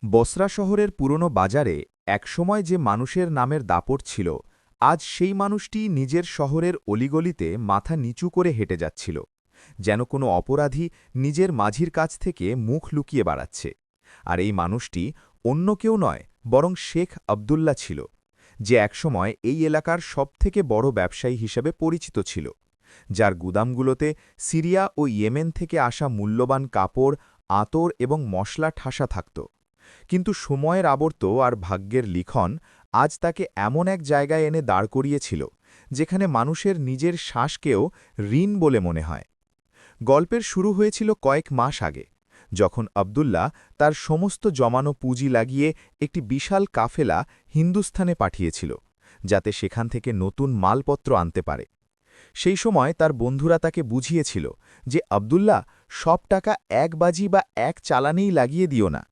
বসরা শহরের পুরনো বাজারে একসময় যে মানুষের নামের দাপট ছিল, আজ সেই মানুষটি নিজের শহরের অলিগলিতে মাথা নিচু করে হেঁটে যাচ্ছিল, যেন কোনো অপরাধী নিজের মাঝির কাছ থেকে মুখ লুকিয়ে বাড়াচ্ছে। আর এই মানুষটি অন্য কেউ নয়, বরং শেখ আবদুল্লাহ ছিল, যে একসময় এই এলাকার সবথেকে বড় ব্যবসায়ী হিসেবে পরিচিত ছিল, যার গুদামগুলোতে সিরিয়া ও ইয়েমেন থেকে আসা মূল্যবান কাপড়, আতর এবং মশলা ঠাসা থাকত। কিন্তু সময়ের আবর্ত আর ভাগ্যের লিখন আজ তাকে এমন এক জায়গায় এনে দাঁড় করিয়েছিল, যেখানে মানুষের নিজের শ্বাসকেও ঋণ বলে মনে হয়। গল্পের শুরু হয়েছিল কয়েক মাস আগে, যখন আবদুল্লাহ তার সমস্ত জমানো পুঁজি লাগিয়ে একটি বিশাল কাফেলা হিন্দুস্থানে পাঠিয়েছিল, যাতে সেখান থেকে নতুন মালপত্র আনতে পারে। সেই সময় তার বন্ধুরা তাকে বুঝিয়েছিল যে আবদুল্লাহ, সব টাকা এক বাজি বা এক চালানেই লাগিয়ে দিও না।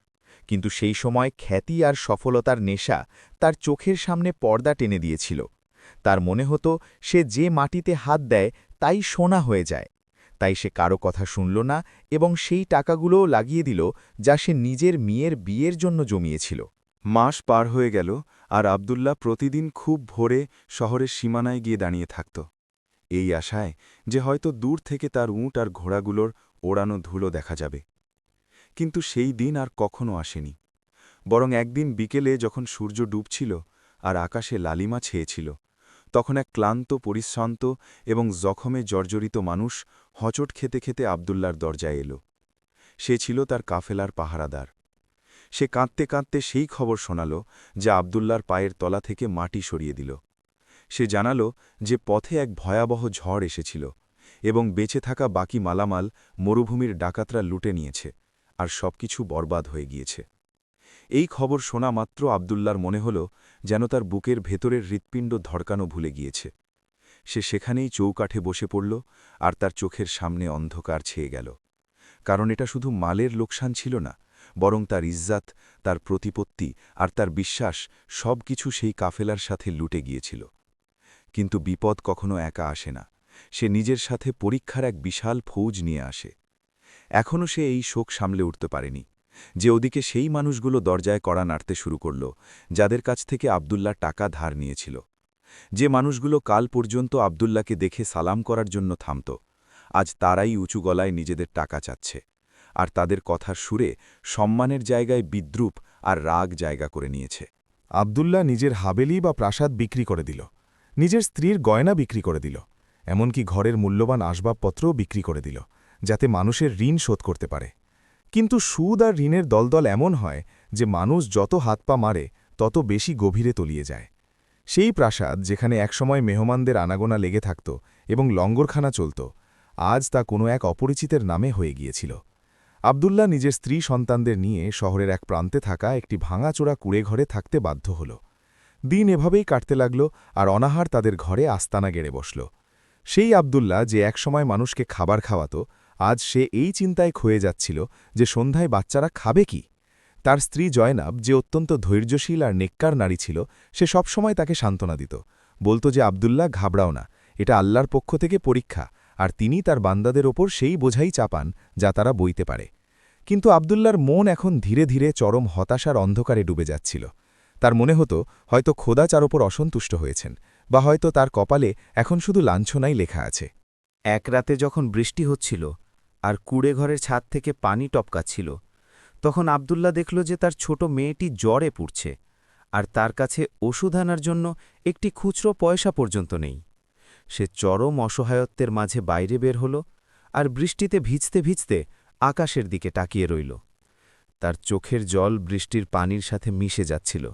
কিন্তু সেই সময় খ্যাতি আর সফলতার নেশা তার চোখের সামনে পর্দা টেনে দিয়েছিল। তার মনে হতো সে যে মাটিতে হাত দেয় তাই সোনা হয়ে যায়। তাই সে কারো কথা শুনল না এবং সেই টাকাগুলোও লাগিয়ে দিল, যা সে নিজের মেয়ের বিয়ের জন্য জমিয়েছিল। মাস পার হয়ে গেল, আর আবদুল্লাহ প্রতিদিন খুব ভোরে শহরের সীমানায় গিয়ে দাঁড়িয়ে থাকত, এই আশায় যে হয়তো দূর থেকে তার উঁট আর ঘোড়াগুলোর ওড়ানো ধুলো দেখা যাবে। কিন্তু সেই দিন আর কখনো আসেনি। বরং একদিন বিকেলে যখন সূর্য ডুবছিল আর আকাশে লালিমা ছেয়েছিল, তখন এক ক্লান্ত, পরিশ্রান্ত এবং জখমে জর্জরিত মানুষ হচট খেতে খেতে আবদুল্লার দরজায় এল। সে ছিল তার কাফেলার পাহারাদার। সে কাঁদতে কাঁদতে সেই খবর শোনাল যা আবদুল্লার পায়ের তলা থেকে মাটি সরিয়ে দিল। সে জানাল যে পথে এক ভয়াবহ ঝড় এসেছিল এবং বেঁচে থাকা বাকি মালামাল মরুভূমির ডাকাতরা লুটে নিয়েছে, আর সবকিছু বরবাদ হয়ে গিয়েছে। এই খবর শোনা মাত্র আবদুল্লার মনে হল যেন তার বুকের ভেতরের হৃৎপিণ্ড ধড়কানো ভুলে গিয়েছে। সে সেখানেই চৌকাঠে বসে পড়ল, আর তার চোখের সামনে অন্ধকার ছেয়ে গেল। কারণ এটা শুধু মালের লোকসান ছিল না, বরং তার ইজ্জাত, তার প্রতিপত্তি আর তার বিশ্বাস সবকিছু সেই কাফেলার সাথে লুটে গিয়েছিল। কিন্তু বিপদ কখনো একা আসে না, সে নিজের সাথে পরীক্ষার এক বিশাল ফৌজ নিয়ে আসে। এখনও সে এই শোক সামলে উঠতে পারেনি যে ওদিকে সেই মানুষগুলো দরজায় কড়া নাড়তে শুরু করল, যাদের কাছ থেকে আবদুল্লাহ টাকা ধার নিয়েছিল। যে মানুষগুলো কাল পর্যন্ত আবদুল্লাহকে দেখে সালাম করার জন্য থামত, আজ তারাই উঁচু গলায় নিজেদের টাকা চাচ্ছে, আর তাদের কথার সুরে সম্মানের জায়গায় বিদ্রুপ আর রাগ জায়গা করে নিয়েছে। আবদুল্লাহ নিজের হাবেলি বা প্রাসাদ বিক্রি করে দিল, নিজের স্ত্রীর গয়না বিক্রি করে দিল, এমনকি ঘরের মূল্যবান আসবাবপত্রও বিক্রি করে দিল, যাতে মানুষের ঋণ শোধ করতে পারে। কিন্তু সুদ আর ঋণের দলদল এমন হয় যে মানুষ যত হাত পা মারে তত বেশি গভীরে তলিয়ে যায়। সেই প্রাসাদ, যেখানে একসময় মেহমানদের আনাগোনা লেগে থাকত এবং লঙ্গরখানা চলত, আজ তা কোনো এক অপরিচিতের নামে হয়ে গিয়েছিল। আবদুল্লাহ নিজের স্ত্রী সন্তানদের নিয়ে শহরের এক প্রান্তে থাকা একটি ভাঙাচোরা কুঁড়েঘরে থাকতে বাধ্য হল। দিন এভাবেই কাটতে লাগল, আর অনাহার তাদের ঘরে আস্তানা গেড়ে বসল। সেই আবদুল্লাহ যে একসময় মানুষকে খাবার খাওয়াত, আজ সে এই চিন্তায় ক্ষয়ে যাচ্ছিল যে সন্ধ্যায় বাচ্চারা খাবে কি। তার স্ত্রী জয়নাব, যে অত্যন্ত ধৈর্যশীল আর নেককার নারী ছিল, সে সবসময় তাকে সান্ত্বনা দিত, বলত যে আবদুল্লাহ, ঘাবড়াও না, এটা আল্লাহর পক্ষ থেকে পরীক্ষা, আর তিনি তার বান্দাদের ওপর সেই বোঝাই চাপান যা তারা বইতে পারে। কিন্তু আবদুল্লার মন এখন ধীরে ধীরে চরম হতাশার অন্ধকারে ডুবে যাচ্ছিল। তার মনে হতো হয়তো খোদা তার ওপর অসন্তুষ্ট হয়েছেন, বা হয়তো তার কপালে এখন শুধু লাঞ্ছনাই লেখা আছে। এক রাতে যখন বৃষ্টি হচ্ছিল আর কুঁড়েঘরের ছাদ থেকে পানি টপকাচ্ছিল, তখন আবদুল্লাহ দেখল যে তার ছোট মেয়েটি জ্বরে পুড়ছে, আর তার কাছে ওষুধ আনার জন্য একটি খুচরো পয়সা পর্যন্ত নেই। সে চরম অসহায়ত্বের মাঝে বাইরে বের হল, আর বৃষ্টিতে ভিজতে ভিজতে আকাশের দিকে তাকিয়ে রইল। তার চোখের জল বৃষ্টির পানির সাথে মিশে যাচ্ছিল,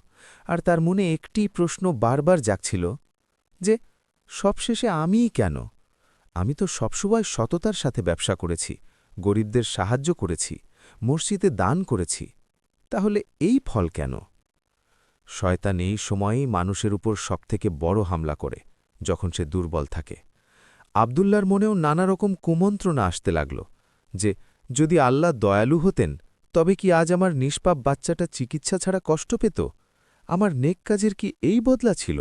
আর তার মনে একটি প্রশ্ন বারবার জাগছিল যে সবশেষে আমিই কেন? আমি তো সবসময় সততার সাথে ব্যবসা করেছি, গরিবদের সাহায্য করেছি, মসজিদে দান করেছি, তাহলে এই ফল কেন? শয়তান এই সময়েই মানুষের উপর সবথেকে বড় হামলা করে, যখন সে দুর্বল থাকে। আবদুল্লার মনেও নানা রকম কুমন্ত্রণা আসতে লাগল যে যদি আল্লাহ দয়ালু হতেন, তবে কি আজ আমার নিষ্পাপ বাচ্চাটা চিকিৎসা ছাড়া কষ্ট পেত? আমার নেক কাজের কি এই বদলা ছিল?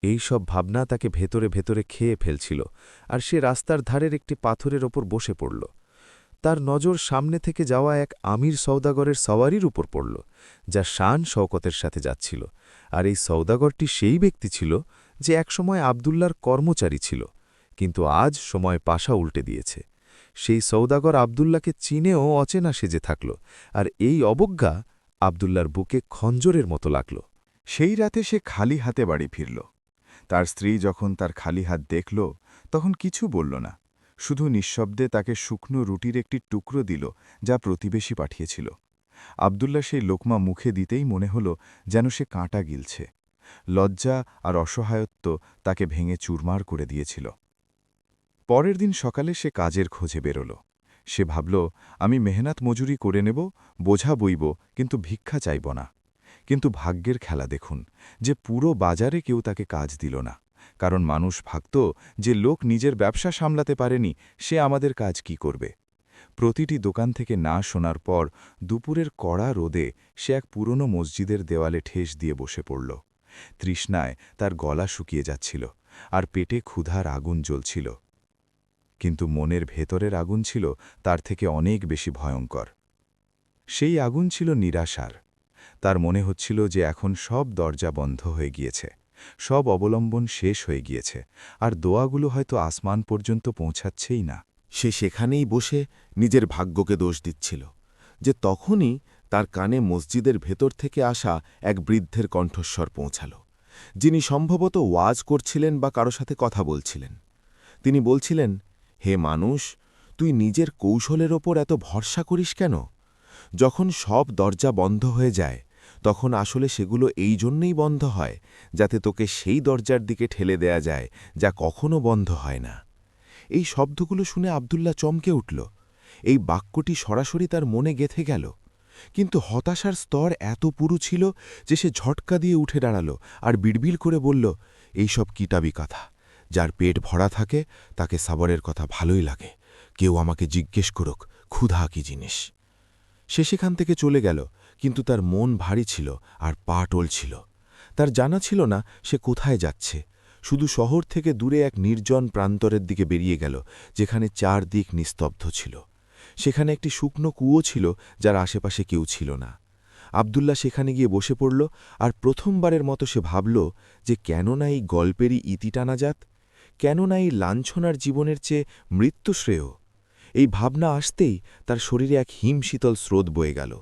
এই সব ভাবনা তাকে ভেতরে ভেতরে খেয়ে ফেলছিল, আর সে রাস্তার ধারের একটি পাথরের ওপর বসে পড়ল। তার নজর সামনে থেকে যাওয়া এক আমির সওদাগরের সওয়ারির উপর পড়ল, যা শান শওকতের সাথে যাচ্ছিল। আর এই সওদাগরটি সেই ব্যক্তি ছিল যে একসময় আবদুল্লার কর্মচারী ছিল, কিন্তু আজ সময় পাশা উল্টে দিয়েছে। সেই সওদাগর আবদুল্লাকে চিনেও অচেনা সেজে থাকল, আর এই অবজ্ঞা আবদুল্লার বুকে খঞ্জরের মতো লাগল। সেই রাতে সে খালি হাতে বাড়ি ফিরল। তার স্ত্রী যখন তার খালি হাত দেখল, তখন কিছু বলল না, শুধু নিঃশব্দে তাকে শুকনো রুটির একটি টুকরো দিল, যা প্রতিবেশী পাঠিয়েছিল। আবদুল্লা সেই লোকমা মুখে দিতেই মনে হল যেন সে কাঁটা গিলছে। লজ্জা আর অসহায়ত্ব তাকে ভেঙে চুরমার করে দিয়েছিল। পরের দিন সকালে সে কাজের খোঁজে বেরোল। সে ভাবল, আমি মেহনত মজুরি করে নেব, বোঝা বইব, কিন্তু ভিক্ষা চাইব না। কিন্তু ভাগ্যের খেলা দেখুন, যে পুরো বাজারে কেউ তাকে কাজ দিল না, কারণ মানুষ ভাবত যে লোক নিজের ব্যবসা সামলাতে পারেনি, সে আমাদের কাজ কি করবে। প্রতিটি দোকান থেকে না শোনার পর দুপুরের কড়া রোদে সে এক পুরনো মসজিদের দেওয়ালে ঠেস দিয়ে বসে পড়ল। তৃষ্ণায় তার গলা শুকিয়ে যাচ্ছিল, আর পেটে ক্ষুধার আগুন জ্বলছিল। কিন্তু মনের ভেতরের আগুন ছিল তার থেকে অনেক বেশি ভয়ঙ্কর। সেই আগুন ছিল নিরাশার। তার মনে হচ্ছিল যে এখন সব দরজা বন্ধ হয়ে গিয়েছে, সব অবলম্বন শেষ হয়ে গিয়েছে, আর দোয়াগুলো হয়তো আসমান পর্যন্ত পৌঁছাচ্ছেই না। সে সেখানেই বসে নিজের ভাগ্যকে দোষ দিচ্ছিল, যে তখনই তার কানে মসজিদের ভেতর থেকে আসা এক বৃদ্ধের কণ্ঠস্বর পৌঁছাল, যিনি সম্ভবত ওয়াজ করছিলেন বা কারো সাথে কথা বলছিলেন। তিনি বলছিলেন, হে মানুষ, তুই নিজের কৌশলের ওপর এত ভরসা করিস কেন? যখন সব দরজা বন্ধ হয়ে যায়, তখন আসলে সেগুলো এই জন্যেই বন্ধ হয় যাতে তোকে সেই দরজার দিকে ঠেলে দেয়া যায় যা কখনো বন্ধ হয় না। এই শব্দগুলো শুনে আবদুল্লাহ চমকে উঠল। এই বাক্যটি সরাসরি তার মনে গেঁথে গেল। কিন্তু হতাশার স্তর এত পুরু ছিল যে সে ঝটকা দিয়ে উঠে দাঁড়াল আর বিড়বিড় করে বলল, এইসব কিতাবি কথা। যার পেট ভরা থাকে তাকে সাবরের কথা ভালোই লাগে। কেউ আমাকে জিজ্ঞেস করুক ক্ষুধা কি জিনিস। সে সেখান থেকে চলে গেল, কিন্তু তার মন ভারী ছিল আর পা টলছিল। তার জানা ছিল না সে কোথায় যাচ্ছে। শুধু শহর থেকে দূরে এক নির্জন প্রান্তরের দিকে বেরিয়ে গেল, যেখানে চারদিক নিস্তব্ধ ছিল। সেখানে একটি শুকনো কুয়ো ছিল, যার আশেপাশে কেউ ছিল না। আবদুল্লাহ সেখানে গিয়ে বসে পড়ল, আর প্রথমবারের মতো সে ভাবল যে কেন না এই গল্পেরই ইতি টানা যাত, কেন না এই লাঞ্ছনার জীবনের চেয়ে মৃত্যু শ্রেয়। এই ভাবনা আসতেই তার শরীরে এক হিমশীতল স্রোত বয়ে গেল।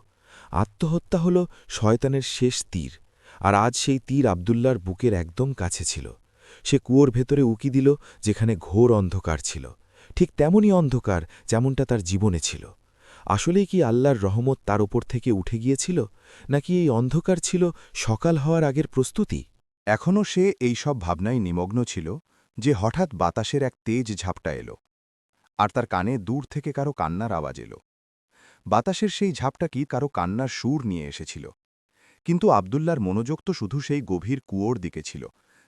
আত্মহত্যা হল শয়তানের শেষ তীর, আর আজ সেই তীর আবদুল্লার বুকের একদম কাছে ছিল। সে কুয়োর ভেতরে উকি দিল, যেখানে ঘোর অন্ধকার ছিল, ঠিক তেমনই অন্ধকার যেমনটা তার জীবনে ছিল। আসলেই কি আল্লাহর রহমত তার ওপর থেকে উঠে গিয়েছিল, নাকি এই অন্ধকার ছিল সকাল হওয়ার আগের প্রস্তুতি? এখনও সে এই সব ভাবনায় নিমগ্ন ছিল যে হঠাৎ বাতাসের এক তেজ ঝাপটা এলো, আর তার কানে দূর থেকে কারো কান্নার আওয়াজ এলো। বাতাসের সেই ঝাপটা কি কারো কান্নার সুর নিয়ে এসেছিল। কিন্তু আবদুল্লার মনোযোগ তো শুধু সেই গভীর কুয়োর দিকে ছিল,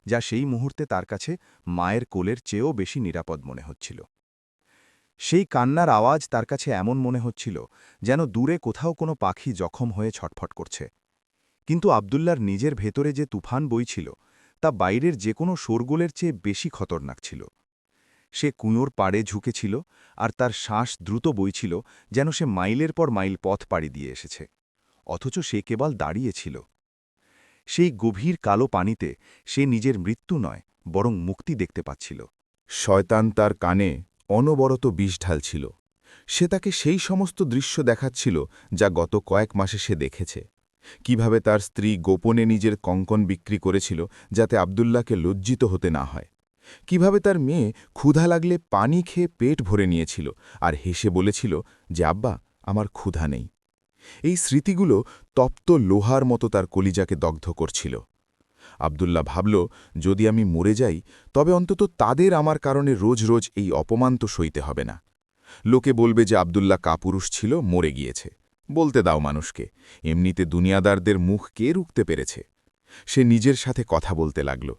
যা সেই মুহূর্তে তার কাছে মায়ের কোলের চেয়েও বেশি নিরাপদ মনে হচ্ছিল। সেই কান্নার আওয়াজ তার কাছে এমন মনে হচ্ছিল যেন দূরে কোথাও কোনো পাখি জখম হয়ে ছটফট করছে। কিন্তু আবদুল্লার নিজের ভেতরে যে তুফান বইছিল, তা বাইরের যে কোনো শোরগোলের চেয়ে বেশি খতরনাক ছিল। সে কুঁয়োর পাড়ে ঝুঁকেছিল, আর তার শ্বাস দ্রুত বইছিল, যেন সে মাইলের পর মাইল পথ পাড়ি দিয়ে এসেছে। অথচ সে কেবল দাঁড়িয়েছিল। সেই গভীর কালো পানিতে সে নিজের মৃত্যু নয়, বরং মুক্তি দেখতে পাচ্ছিল। শয়তান তার কানে অনবরত বিষ ঢালছিল। সে তাকে সেই সমস্ত দৃশ্য দেখাচ্ছিল যা গত কয়েক মাসে সে দেখেছে। কিভাবে তার স্ত্রী গোপনে নিজের কঙ্কন বিক্রি করেছিল যাতে আবদুল্লাহকে লজ্জিত হতে না হয়। কিভাবে তার মেয়ে ক্ষুধা লাগলে পানি খেয়ে পেট ভরে নিয়েছিল আর হেসে বলেছিল যে আব্বা, আমার ক্ষুধা নেই। এই স্মৃতিগুলো তপ্ত লোহার মতো তার কলিজাকে দগ্ধ করছিল। আবদুল্লাহ ভাবল, যদি আমি মরে যাই, তবে অন্তত তাদের আমার কারণে রোজ রোজ এই অপমান তো সইতে হবে না। লোকে বলবে যে আবদুল্লাহ কাপুরুষ ছিল, মরে গিয়েছে। বলতে দাও মানুষকে, এমনিতে দুনিয়াদারদের মুখ কে রুখতে পেরেছে। সে নিজের সাথে কথা বলতে লাগল।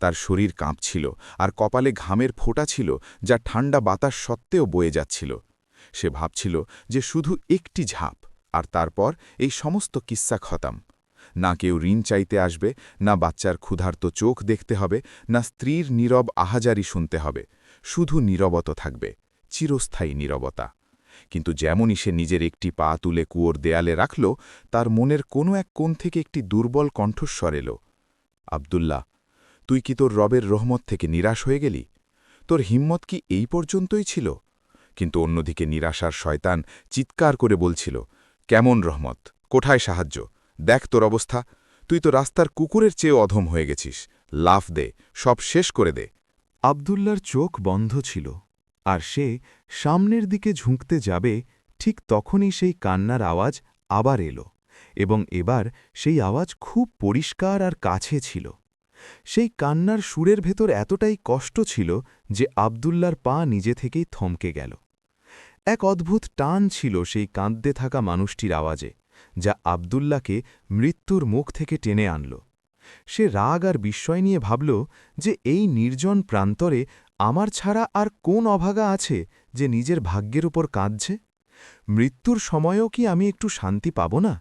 তার শরীর কাঁপছিল, আর কপালে ঘামের ফোঁটা ছিল যা ঠান্ডা বাতাস সত্ত্বেও বয়ে যাচ্ছিল। সে ভাবছিল যে শুধু একটি ঝাঁপ, আর তারপর এই সমস্ত কিস্সা খতম। না কেউ ঋণ চাইতে আসবে, না বাচ্চার ক্ষুধার্ত চোখ দেখতে হবে, না স্ত্রীর নীরব আহাজারি শুনতে হবে। শুধু নীরবতা থাকবে, চিরস্থায়ী নীরবতা। কিন্তু যেমনই সে নিজের একটি পা তুলে কুয়োর দেয়ালে রাখল, তার মনের কোনো এক কোণ থেকে একটি দুর্বল কণ্ঠস্বর এল। আব্দুল্লাহ, তুই কি তোর রবের রহমত থেকে নিরাশ হয়ে গেলি? তোর হিম্মত কি এই পর্যন্তই ছিল? কিন্তু অন্যদিকে নিরাশার শয়তান চিৎকার করে বলছিল, কেমন রহমত, কোথায় সাহায্য? দেখ তোর অবস্থা, তুই তো রাস্তার কুকুরের চেয়েও অধম হয়ে গেছিস। লাফ দে, সব শেষ করে দে। আব্দুল্লার চোখ বন্ধ ছিল, আর সে সামনের দিকে ঝুঁকতে যাবে, ঠিক তখনই সেই কান্নার আওয়াজ আবার এলো, এবং এবার সেই আওয়াজ খুব পরিষ্কার আর কাছে ছিল। সেই কান্নার সুরের ভেতর এতটাই কষ্ট ছিল যে আব্দুল্লার পা নিজে থেকেই থমকে গেল। এক অদ্ভুত টান ছিল সেই কাঁদতে থাকা মানুষটির আওয়াজে, যা আব্দুল্লাকে মৃত্যুর মুখ থেকে টেনে আনল। সে রাগ আর বিস্ময় নিয়ে ভাবল যে এই নির্জন প্রান্তরে আমার ছাড়া আর কোন অভাগা আছে যে নিজের ভাগ্যের উপর কাঁদছে? মৃত্যুর সময়েও কি আমি একটু শান্তি পাব না?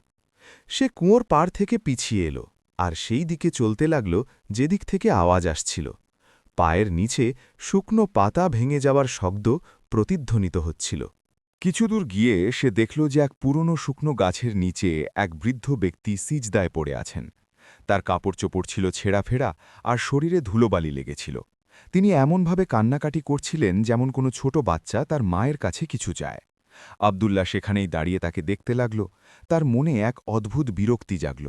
সে কুয়োর পাড় থেকে পিছিয়ে এলো, আর সেই দিকে চলতে লাগল যেদিক থেকে আওয়াজ আসছিল। পায়ের নিচে শুকনো পাতা ভেঙে যাওয়ার শব্দ প্রতিধ্বনিত হচ্ছিল। কিছুদূর গিয়ে সে দেখল যে এক পুরনো শুকনো গাছের নিচে এক বৃদ্ধ ব্যক্তি সিজদায় পড়ে আছেন। তার কাপড়চোপড় ছিল ছেঁড়াফেড়া আর শরীরে ধুলোবালি লেগেছিল। তিনি এমনভাবে কান্নাকাটি করছিলেন যেমন কোনো ছোট বাচ্চা তার মায়ের কাছে কিছু চায়। আব্দুল্লাহ সেখানেই দাঁড়িয়ে তাকে দেখতে লাগল। তার মনে এক অদ্ভুত বিরক্তি জাগল।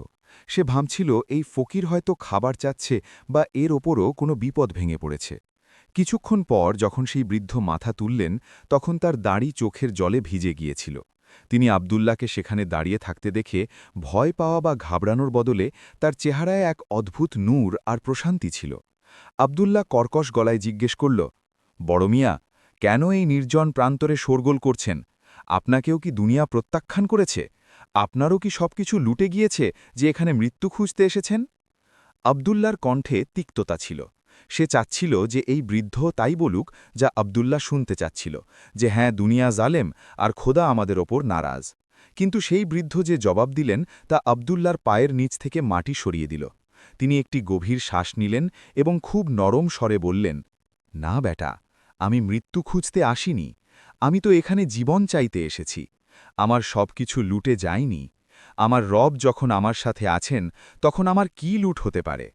সে ভাবছিল এই ফকির হয়তো খাবার চাচ্ছে বা এর ওপরও কোনো বিপদ ভেঙে পড়েছে। কিছুক্ষণ পর যখন সেই বৃদ্ধ মাথা তুললেন, তখন তার দাড়ি চোখের জলে ভিজে গিয়েছিল। তিনি আব্দুল্লাহকে সেখানে দাঁড়িয়ে থাকতে দেখে ভয় পাওয়া বা ঘাবড়ানোর বদলে তার চেহারায় এক অদ্ভুত নূর আর প্রশান্তি ছিল। আব্দুল্লাহ কর্কশ গলায় জিজ্ঞেস করল, বড় মিয়া, কেন এই নির্জন প্রান্তরে শোরগোল করছেন? আপনাকেও কি দুনিয়া প্রত্যাখ্যান করেছে? আপনারও কি সবকিছু লুটে গিয়েছে যে এখানে মৃত্যু খুঁজতে এসেছেন? আব্দুল্লার কণ্ঠে তিক্ততা ছিল। সে চাচ্ছিল যে এই বৃদ্ধ তাই বলুক যা আব্দুল্লাহ শুনতে চাচ্ছিল, যে হ্যাঁ, দুনিয়া জালেম আর খোদা আমাদের ওপর নারাজ। কিন্তু সেই বৃদ্ধ যে জবাব দিলেন তা আব্দুল্লার পায়ের নিচ থেকে মাটি সরিয়ে দিল। তিনি একটি গভীর শ্বাস নিলেন এবং খুব নরম স্বরে বললেন, না বেটা, আমি মৃত্যু খুঁজতে আসিনি। আমি তো এখানে জীবন চাইতে এসেছি। আমার সবকিছু লুটে যায়নি। আমার রব যখন আমার সাথে আছেন, তখন আমার কি লুট হতে পারে?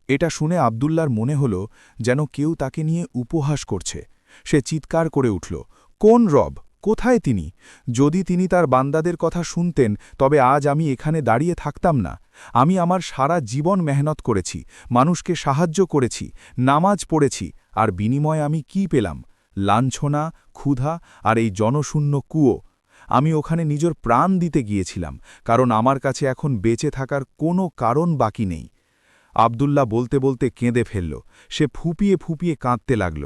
এটা শুনে আব্দুল্লার মনে হল যেন কেউ তাকে নিয়ে উপহাস করছে। সে চিৎকার করে উঠল, কোন রব? কোথায় তিনি? যদি তিনি তার বান্দাদের কথা শুনতেন, তবে আজ আমি এখানে দাঁড়িয়ে থাকতাম না। আমি আমার সারা জীবন মেহনত করেছি, মানুষকে সাহায্য করেছি, নামাজ পড়েছি, আর বিনিময়ে আমি কি পেলাম? লাঞ্ছনা, ক্ষুধা আর এই জনশূন্য কুয়ো। আমি ওখানে নিজের প্রাণ দিতে গিয়েছিলাম, কারণ আমার কাছে এখন বেঁচে থাকার কোনো কারণ বাকি নেই। আব্দুল্লাহ বলতে বলতে কেঁদে ফেলল। সে ফুপিয়ে ফুপিয়ে কাঁদতে লাগল।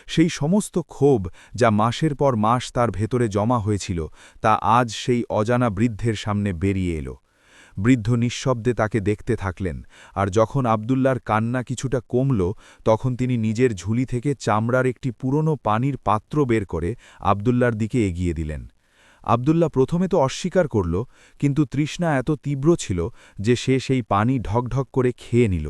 সেই সমস্ত ক্ষোভ যা মাসের পর মাস তার ভেতরে জমা হয়েছিল, তা আজ সেই অজানা বৃদ্ধের সামনে বেরিয়ে এলো। বৃদ্ধ নিঃশব্দে তাকে দেখতে থাকলেন, আর যখন আব্দুল্লার কান্না কিছুটা কমল, তখন তিনি নিজের ঝুলি থেকে চামড়ার একটি পুরনো পানির পাত্র বের করে আব্দুল্লার দিকে এগিয়ে দিলেন। আব্দুল্লাহ প্রথমে তো অস্বীকার করল, কিন্তু তৃষ্ণা এত তীব্র ছিল যে সে সেই পানি ঢকঢক করে খেয়ে নিল।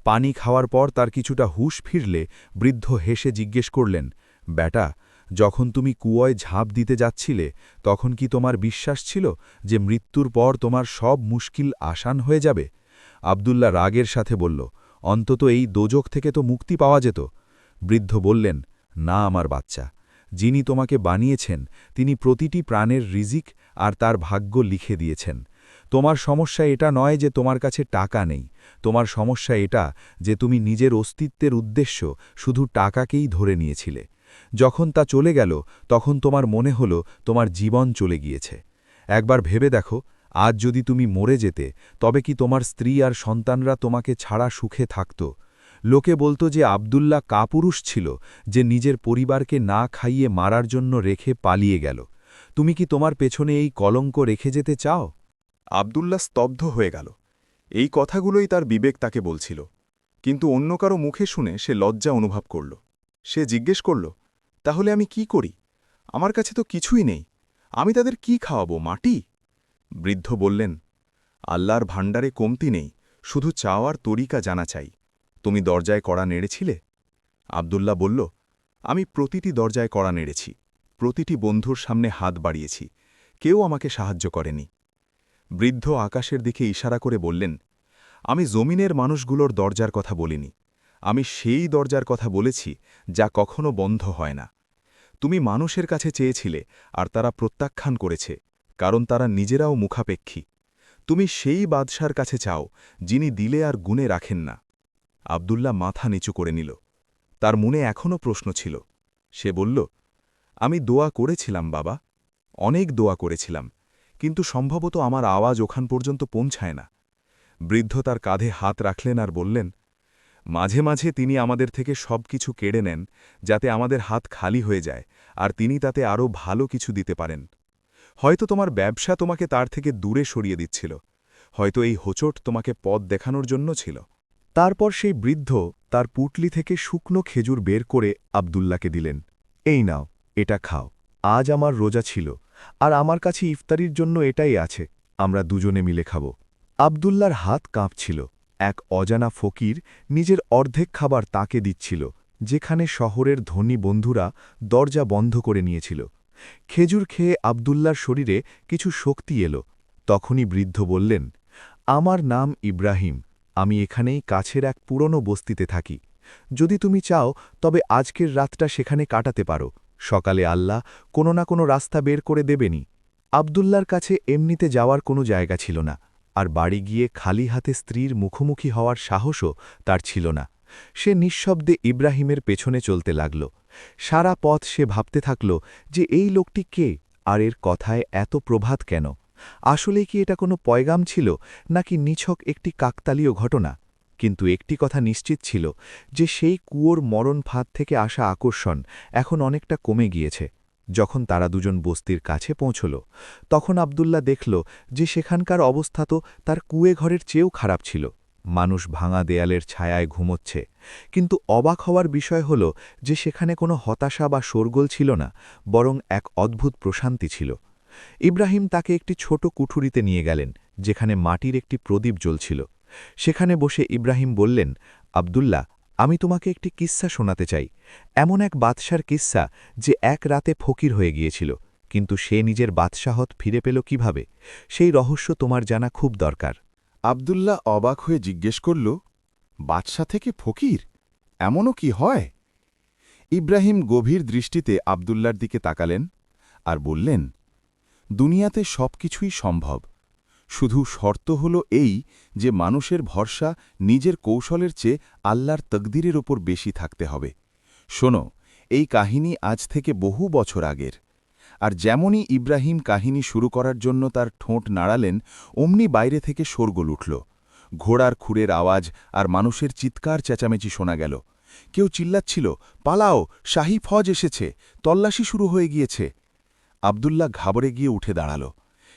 পানি খাওয়ার পর তার কিছুটা হুঁশ ফিরলে বৃদ্ধ হেসে জিজ্ঞেস করলেন, বেটা, যখন তুমি কুয়োয় ঝাঁপ দিতে যাচ্ছিলে, তখন কি তোমার বিশ্বাস ছিল যে মৃত্যুর পর তোমার সব মুশকিল আসান হয়ে যাবে? আব্দুল্লাহ রাগের সাথে বলল, অন্তত এই দোজখ থেকে তো মুক্তি পাওয়া যেত। বৃদ্ধ বললেন, না আমার বাচ্চা, যিনি তোমাকে বানিয়েছেন তিনি প্রতিটি প্রাণের রিজিক আর তার ভাগ্য লিখে দিয়েছেন। তোমার সমস্যা এটা নয় যে তোমার কাছে টাকা নেই, তোমার সমস্যা এটা যে তুমি নিজের অস্তিত্বের উদ্দেশ্য শুধু টাকাকেই ধরে নিয়েছিলে। যখন তা চলে গেল, তখন তোমার মনে হল তোমার জীবন চলে গিয়েছে। একবার ভেবে দেখো, আজ যদি তুমি মরে যেতে, তবে কি তোমার স্ত্রী আর সন্তানরা তোমাকে ছাড়া সুখে থাকত? লোকে বলতো যে আব্দুল্লাহ কাপুরুষ ছিল, যে নিজের পরিবারকে না খাইয়ে মারার জন্য রেখে পালিয়ে গেল। তুমি কি তোমার পেছনে এই কলঙ্ক রেখে যেতে চাও? আব্দুল্লাহ স্তব্ধ হয়ে গেল। এই কথাগুলোই তার বিবেক তাকে বলছিল, কিন্তু অন্য কারো মুখে শুনে সে লজ্জা অনুভব করল। সে জিজ্ঞেস করল, তাহলে আমি কি করি? আমার কাছে তো কিছুই নেই। আমি তাদের কি খাওয়াবো, মাটি? বৃদ্ধ বললেন, আল্লাহর ভাণ্ডারে কমতি নেই, শুধু চাওয়ার তরিকা জানা চাই। তুমি দরজায় কড়া নেড়েছিলে? আব্দুল্লাহ বলল, আমি প্রতিটি দরজায় কড়া নেড়েছি, প্রতিটি বন্ধুর সামনে হাত বাড়িয়েছি, কেউ আমাকে সাহায্য করেনি। বৃদ্ধ আকাশের দিকে ইশারা করে বললেন, আমি জমিনের মানুষগুলোর দরজার কথা বলিনি, আমি সেই দরজার কথা বলেছি যা কখনো বন্ধ হয় না। তুমি মানুষের কাছে চেয়েছিলে আর তারা প্রত্যাখ্যান করেছে, কারণ তারা নিজেরাও মুখাপেক্ষী। তুমি সেই বাদশার কাছে চাও যিনি দিলে আর গুণে রাখেন না। আব্দুল্লাহ মাথা নিচু করে নিল। তার মনে এখনও প্রশ্ন ছিল। সে বলল, আমি দোয়া করেছিলাম বাবা, অনেক দোয়া করেছিলাম, কিন্তু সম্ভবত আমার আওয়াজ ওখান পর্যন্ত পৌঁছায় না। বৃদ্ধ তার কাঁধে হাত রাখলেন আর বললেন, মাঝে মাঝে তিনি আমাদের থেকে সব কিছু কেড়ে নেন, যাতে আমাদের হাত খালি হয়ে যায় আর তিনি তাতে আরও ভালো কিছু দিতে পারেন। হয়তো তোমার ব্যবসা তোমাকে তার থেকে দূরে সরিয়ে দিচ্ছিল, হয়তো এই হোঁচট তোমাকে পথ দেখানোর জন্য ছিল। তারপর সেই বৃদ্ধ তার পুটলি থেকে শুকনো খেজুর বের করে আব্দুল্লাহকে দিলেন। এই নাও, এটা খাও, আজ আমার রোজা ছিল, আর আমার কাছে ইফতারির জন্য এটাই আছে, আমরা দুজনে মিলে খাব। আব্দুল্লাহর হাত কাঁপছিল। এক অজানা ফকির নিজের অর্ধেক খাবার তাকে দিচ্ছিল, যেখানে শহরের ধনী বন্ধুরা দরজা বন্ধ করে নিয়েছিল। খেজুর খেয়ে আব্দুল্লাহর শরীরে কিছু শক্তি এলো। তখনই বৃদ্ধ বললেন, আমার নাম ইব্রাহিম, আমি এখানেই কাছের এক পুরনো বস্তিতে থাকি। যদি তুমি চাও তবে আজকের রাতটা সেখানে কাটাতে পারো, সকালে আল্লাহ কোনো না কোনো রাস্তা বের করে দেবেনি। আব্দুল্লাহর কাছে এমনিতে যাওয়ার কোনো জায়গা ছিল না, আর বাড়ি গিয়ে খালি হাতে স্ত্রীর মুখোমুখি হওয়ার সাহসও তার ছিল না। সে নিঃশব্দে ইব্রাহিমের পেছনে চলতে লাগল। সারা পথ সে ভাবতে থাকল যে এই লোকটি কে, আর এর কথায় এত প্রভাত কেন। আসলে কি এটা কোনো পয়গাম ছিল, নাকি নিছক একটি কাকতালীয় ঘটনা? কিন্তু একটি কথা নিশ্চিত ছিল যে সেই কুয়োর মরণ ফাঁদ থেকে আসা আকর্ষণ এখন অনেকটা কমে গিয়েছে। যখন তারা দুজন বস্তির কাছে পৌঁছল, তখন আব্দুল্লাহ দেখল যে সেখানকার অবস্থা তো তার কুয়ে ঘরের চেয়েও খারাপ ছিল। মানুষ ভাঙা দেয়ালের ছায়ায় ঘুমোচ্ছে, কিন্তু অবাক হওয়ার বিষয় হল যে সেখানে কোনো হতাশা বা শোরগোল ছিল না, বরং এক অদ্ভুত প্রশান্তি ছিল। ইব্রাহিম তাকে একটি ছোট কুঠুরিতে নিয়ে গেলেন, যেখানে মাটির একটি প্রদীপ জ্বলছিল। সেখানে বসে ইব্রাহিম বললেন, আব্দুল্লাহ, আমি তোমাকে একটি কিস্সা শোনাতে চাই, এমন এক বাদশার কিস্সা যে এক রাতে ফকির হয়ে গিয়েছিল, কিন্তু সে নিজের বাদশাহত ফিরে পেল কিভাবে। সেই রহস্য তোমার জানা খুব দরকার। আব্দুল্লাহ অবাক হয়ে জিজ্ঞেস করল, বাদশা থেকে ফকির, এমনও কি হয়? ইব্রাহিম গভীর দৃষ্টিতে আব্দুল্লার দিকে তাকালেন আর বললেন, দুনিয়াতে সব কিছুই সম্ভব, শুধু শর্ত হল এই যে মানুষের ভরসা নিজের কৌশলের চেয়ে আল্লাহর তকদিরের ওপর বেশি থাকতে হবে। শোনো, এই কাহিনী আজ থেকে বহু বছর আগের। আর যেমনই ইব্রাহিম কাহিনী শুরু করার জন্য তার ঠোঁট নাড়ালেন, অমনি বাইরে থেকে শোরগোল উঠল। ঘোড়ার খুরের আওয়াজ আর মানুষের চিৎকার চেঁচামেচি শোনা গেল। কেউ চিল্লাচ্ছিল, পালাও, শাহী ফজ এসেছে, তল্লাশি শুরু হয়ে গিয়েছে। আব্দুল্লাহ ঘাবড়ে গিয়ে উঠে দাঁড়াল।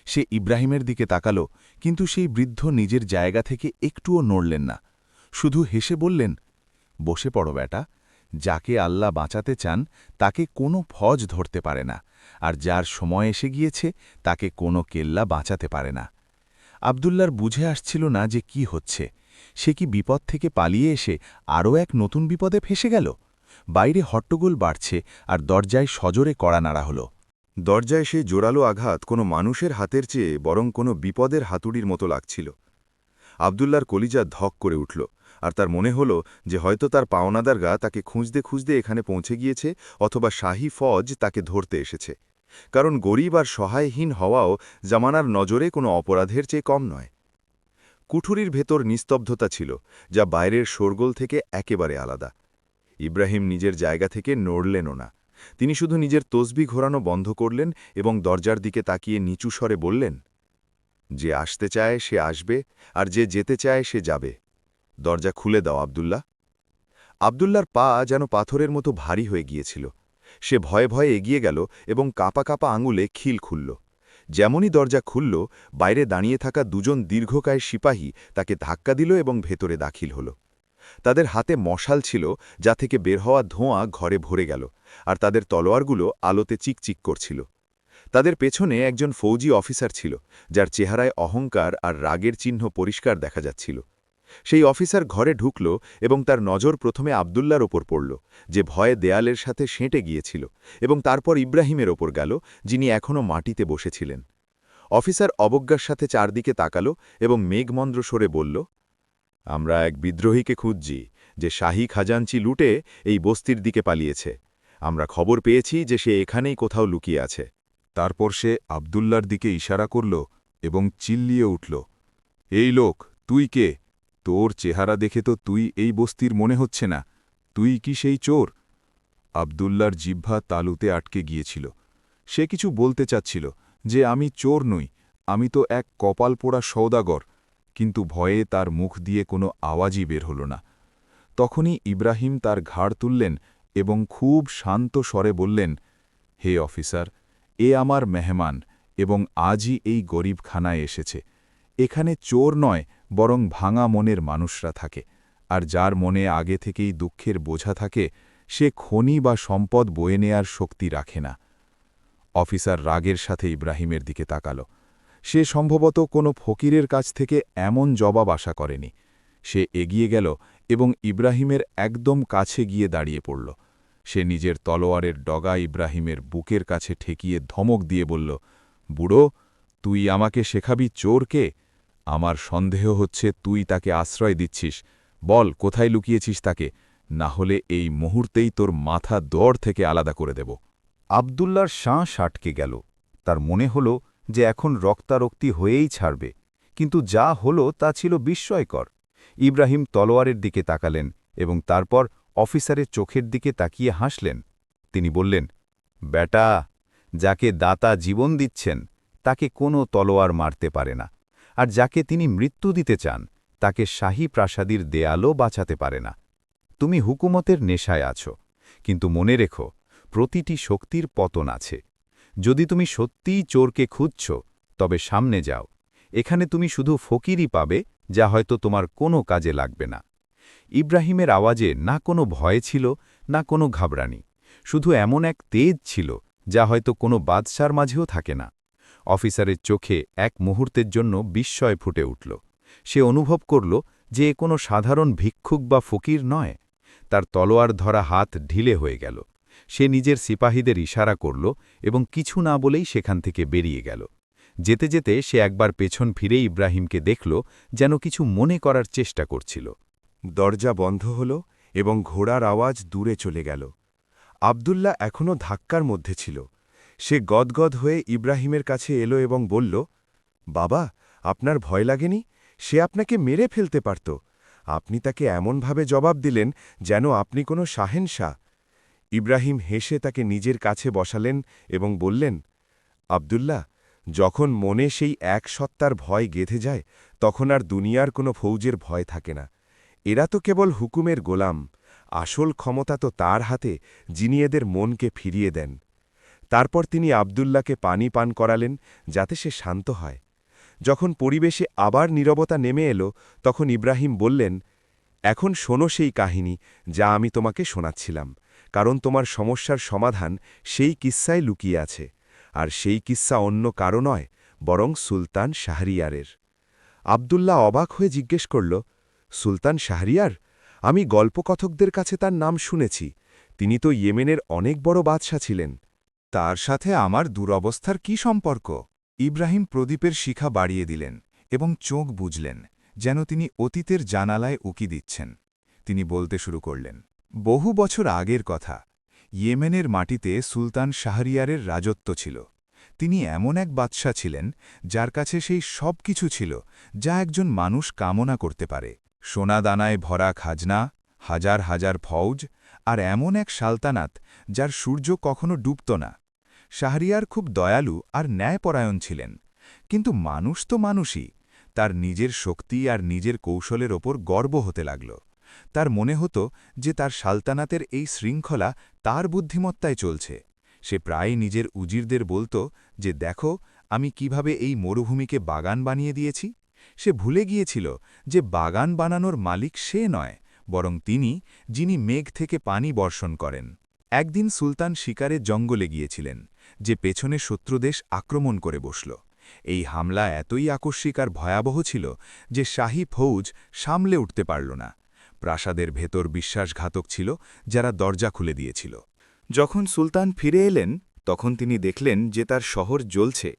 সে ইব্রাহিমের দিকে তাকাল, কিন্তু সেই বৃদ্ধ নিজের জায়গা থেকে একটুও নড়লেন না, শুধু হেসে বললেন, বসে পড়ো বেটা, যাকে আল্লাহ বাঁচাতে চান তাকে কোনো ফজ ধরতে পারে না, আর যার সময় এসে গিয়েছে তাকে কোনো কেল্লা বাঁচাতে পারে না। আব্দুল্লার বুঝে আসছিল না যে কি হচ্ছে। সে কি বিপদ থেকে পালিয়ে এসে আরও এক নতুন বিপদে ফেসে গেল? বাইরে হট্টগোল বাড়ছে আর দরজায় সজোরে কড়া নাড়া হল। দরজায় সেই জোরালো আঘাত কোনো মানুষের হাতের চেয়ে বরং কোনো বিপদের হাতুড়ির মতো লাগছিল। আব্দুল্লার কলিজা ধক করে উঠল, আর তার মনে হল যে হয়তো তার পাওনাদারগা তাকে খুঁজতে খুঁজতে এখানে পৌঁছে গিয়েছে, অথবা শাহী ফজ তাকে ধরতে এসেছে। কারণ গরিব আর সহায়হীন হওয়াও জামানার নজরে কোনো অপরাধের চেয়ে কম নয়। কুঠুরির ভেতর নিস্তব্ধতা ছিল, যা বাইরের শোরগোল থেকে একেবারে আলাদা। ইব্রাহিম নিজের জায়গা থেকে নড়লেনও না। তিনি শুধু নিজের তসবি ঘোরানো বন্ধ করলেন এবং দরজার দিকে তাকিয়ে নিচু স্বরে বললেন, যে আসতে চায় সে আসবে, আর যে যেতে চায় সে যাবে। দরজা খুলে দাও আব্দুল্লাহ। আব্দুল্লার পা যেন পাথরের মতো ভারী হয়ে গিয়েছিল। সে ভয়ে ভয়ে এগিয়ে গেল এবং কাঁপা কাঁপা আঙুলে খিল খুলল। যেমনই দরজা খুলল, বাইরে দাঁড়িয়ে থাকা দুজন দীর্ঘকায় সিপাহী তাকে ধাক্কা দিল এবং ভেতরে দাখিল হল। তাদের হাতে মশাল ছিল, যা থেকে বের হওয়া ধোঁয়া ঘরে ভরে গেল, আর তাদের তলোয়ারগুলো আলোতে চিকচিক করছিল। তাদের পেছনে একজন ফৌজি অফিসার ছিল, যার চেহারায় অহংকার আর রাগের চিহ্ন পরিষ্কার দেখা যাচ্ছিল। সেই অফিসার ঘরে ঢুকল এবং তার নজর প্রথমে আবদুল্লার ওপর পড়ল, যে ভয়ে দেয়ালের সাথে সেঁটে গিয়েছিল, এবং তারপর ইব্রাহিমের ওপর গেল, যিনি এখনও মাটিতে বসেছিলেন। অফিসার অবজ্ঞার সাথে চারদিকে তাকাল এবং মেঘমন্দ্র সরে বলল, আমরা এক বিদ্রোহীকে খুঁজছি, যে শাহী খাজাঞ্চি লুটে এই বস্তির দিকে পালিয়েছে। আমরা খবর পেয়েছি যে সে এখানেই কোথাও লুকিয়ে আছে। তারপর সে আবদুল্লার দিকে ইশারা করল এবং চিল্লিয়ে উঠল, এই লোক, তুই কে? তোর চেহারা দেখে তো তুই এই বস্তির মনে হচ্ছে না। তুই কি সেই চোর? আবদুল্লার জিহ্বা তালুতে আটকে গিয়েছিল। সে কিছু বলতে চাচ্ছিল যে আমি চোর নই, আমি তো এক কপাল পোড়া সওদাগর, কিন্তু ভয়ে তার মুখ দিয়ে কোনো আওয়াজই বের হল না। তখনই ইব্রাহিম তার ঘাড় তুললেন এবং খুব শান্ত স্বরে বললেন, হে অফিসার, এ আমার মেহমান এবং আজই এই গরিবখানায় এসেছে। এখানে চোর নয়, বরং ভাঙা মনের মানুষরা থাকে, আর যার মনে আগে থেকেই দুঃখের বোঝা থাকে সে খনি বা সম্পদ বয়ে নেয়ার শক্তি রাখে না। অফিসার রাগের সাথে ইব্রাহিমের দিকে তাকাল। সে সম্ভবত কোনো ফকিরের কাছ থেকে এমন জবাব আশা করেনি। সে এগিয়ে গেল এবং ইব্রাহিমের একদম কাছে গিয়ে দাঁড়িয়ে পড়ল। সে নিজের তলোয়ারের ডগা ইব্রাহিমের বুকের কাছে ঠেকিয়ে ধমক দিয়ে বলল, বুড়ো, তুই আমাকে শেখাবি চোরকে? আমার সন্দেহ হচ্ছে তুই তাকে আশ্রয় দিচ্ছিস। বল, কোথায় লুকিয়েছিস তাকে, না হলে এই মুহূর্তেই তোর মাথা দড় থেকে আলাদা করে দেব। আবদুল্লার শাঁস আটকে গেল। তার মনে হল যে এখন রক্তারক্তি হয়েই ছাড়বে, কিন্তু যা হল তা ছিল বিস্ময়কর। ইব্রাহিম তলোয়ারের দিকে তাকালেন এবং তারপর অফিসারের চোখের দিকে তাকিয়ে হাসলেন। তিনি বললেন, বেটা, যাকে দাতা জীবন দিচ্ছেন তাকে কোনো তলোয়ার মারতে পারে না, আর যাকে তিনি মৃত্যু দিতে চান তাকে শাহী প্রাসাদীর দেয়ালও বাঁচাতে পারে না। তুমি হুকুমতের নেশায় আছো, কিন্তু মনে রেখো, প্রতিটি শক্তির পতন আছে। যদি তুমি সত্যিই চোরকে খুঁজছ, তবে সামনে যাও। এখানে তুমি শুধু ফকিরই পাবে, যা হয়তো তোমার কোনো কাজে লাগবে না। ইব্রাহিমের আওয়াজে না কোনো ভয় ছিল, না কোনো ঘাবড়ানি, শুধু এমন এক তেজ ছিল যা হয়তো কোনো বাদশার মাঝেও থাকে না। অফিসারের চোখে এক মুহূর্তের জন্য বিস্ময় ফুটে উঠল। সে অনুভব করল যে এ কোনো সাধারণ ভিক্ষুক বা ফকির নয়। তার তলোয়ার ধরা হাত ঢিলে হয়ে গেল। সে নিজের সিপাহীদের ইশারা করল এবং কিছু না বলেই সেখান থেকে বেরিয়ে গেল। যেতে যেতে সে একবার পেছন ফিরে ইব্রাহিমকে দেখল, যেন কিছু মনে করার চেষ্টা করছিল। দরজা বন্ধ হল এবং ঘোড়ার আওয়াজ দূরে চলে গেল। আবদুল্লাহ এখনও ধাক্কার মধ্যে ছিল। সে গদগদ হয়ে ইব্রাহিমের কাছে এলো এবং বলল, বাবা, আপনার ভয় লাগেনি? সে আপনাকে মেরে ফেলতে পারত। আপনি তাকে এমনভাবে জবাব দিলেন যেন আপনি কোনো শাহেনশাহ। ইব্রাহিম হেসে তাকে নিজের কাছে বসালেন এবং বললেন, আবদুল্লাহ, যখন মনে সেই এক সত্তার ভয় গেঁথে যায়, তখন আর দুনিয়ার কোনো ফৌজের ভয় থাকে না। এরা তো কেবল হুকুমের গোলাম, আসল ক্ষমতা তো তার হাতে, যিনি এদের মনকে ফিরিয়ে দেন। তারপর তিনি আবদুল্লাহকে পানি পান করালেন, যাতে সে শান্ত হয়। যখন পরিবেশে আবার নীরবতা নেমে এলো, তখন ইব্রাহিম বললেন, এখন শোনো সেই কাহিনী যা আমি তোমাকে শোনাচ্ছিলাম, কারণ তোমার সমস্যার সমাধান সেই কিস্সায় লুকিয়ে আছে, আর সেই কিস্সা অন্য কারো নয়, বরং সুলতান শাহরিয়ারের। আবদুল্লাহ অবাক হয়ে জিজ্ঞেস করল, সুলতান শাহরিয়ার? আমি গল্পকথকদের কাছে তার নাম শুনেছি। তিনি তো ইয়েমেনের অনেক বড় বাদশা ছিলেন। তার সাথে আমার দুরবস্থার কি সম্পর্ক? ইব্রাহিম প্রদীপের শিখা বাড়িয়ে দিলেন এবং চোখ বুঝলেন, যেন তিনি অতীতের জানালায় উকি দিচ্ছেন। তিনি বলতে শুরু করলেন, বহু বছর আগের কথা। ইয়েমেনের মাটিতে সুলতান শাহরিয়ারের রাজত্ব ছিল। তিনি এমন এক বাদশা ছিলেন যার কাছে সেই সব কিছু ছিল যা একজন মানুষ কামনা করতে পারে। সোনাদানায় ভরা খাজনা, হাজার হাজার ফৌজ, আর এমন এক সালতানাত যার সূর্য কখনো ডুবত না। শাহরিয়ার খুব দয়ালু আর ন্যায়পরায়ণ ছিলেন, কিন্তু মানুষ তো মানুষই। তার নিজের শক্তি আর নিজের কৌশলের ওপর গর্ব হতে লাগল। তার মনে হতো যে তার সালতানাতের এই শৃঙ্খলা তার বুদ্ধিমত্তায় চলছে। সে প্রায় নিজের উজিরদের বলত যে, দেখো, আমি কিভাবে এই মরুভূমিকে বাগান বানিয়ে দিয়েছি। সে ভুলে গিয়েছিল যে বাগান বানানোর মালিক সে নয়, বরং তিনি, যিনি মেঘ থেকে পানি বর্ষণ করেন। একদিন সুলতান শিকারে জঙ্গলে গিয়েছিলেন, যে পেছনে শত্রুদেশ আক্রমণ করে বসল। এই হামলা এতই আকস্মিক আর ভয়াবহ ছিল যে শাহী ফৌজ সামলে উঠতে পারল না। প্রাসাদের ভেতর বিশ্বাসঘাতক ছিল যারা দরজা খুলে দিয়েছিল। যখন সুলতান ফিরে এলেন তখন তিনি দেখলেন যে তার শহর জ্বলছে,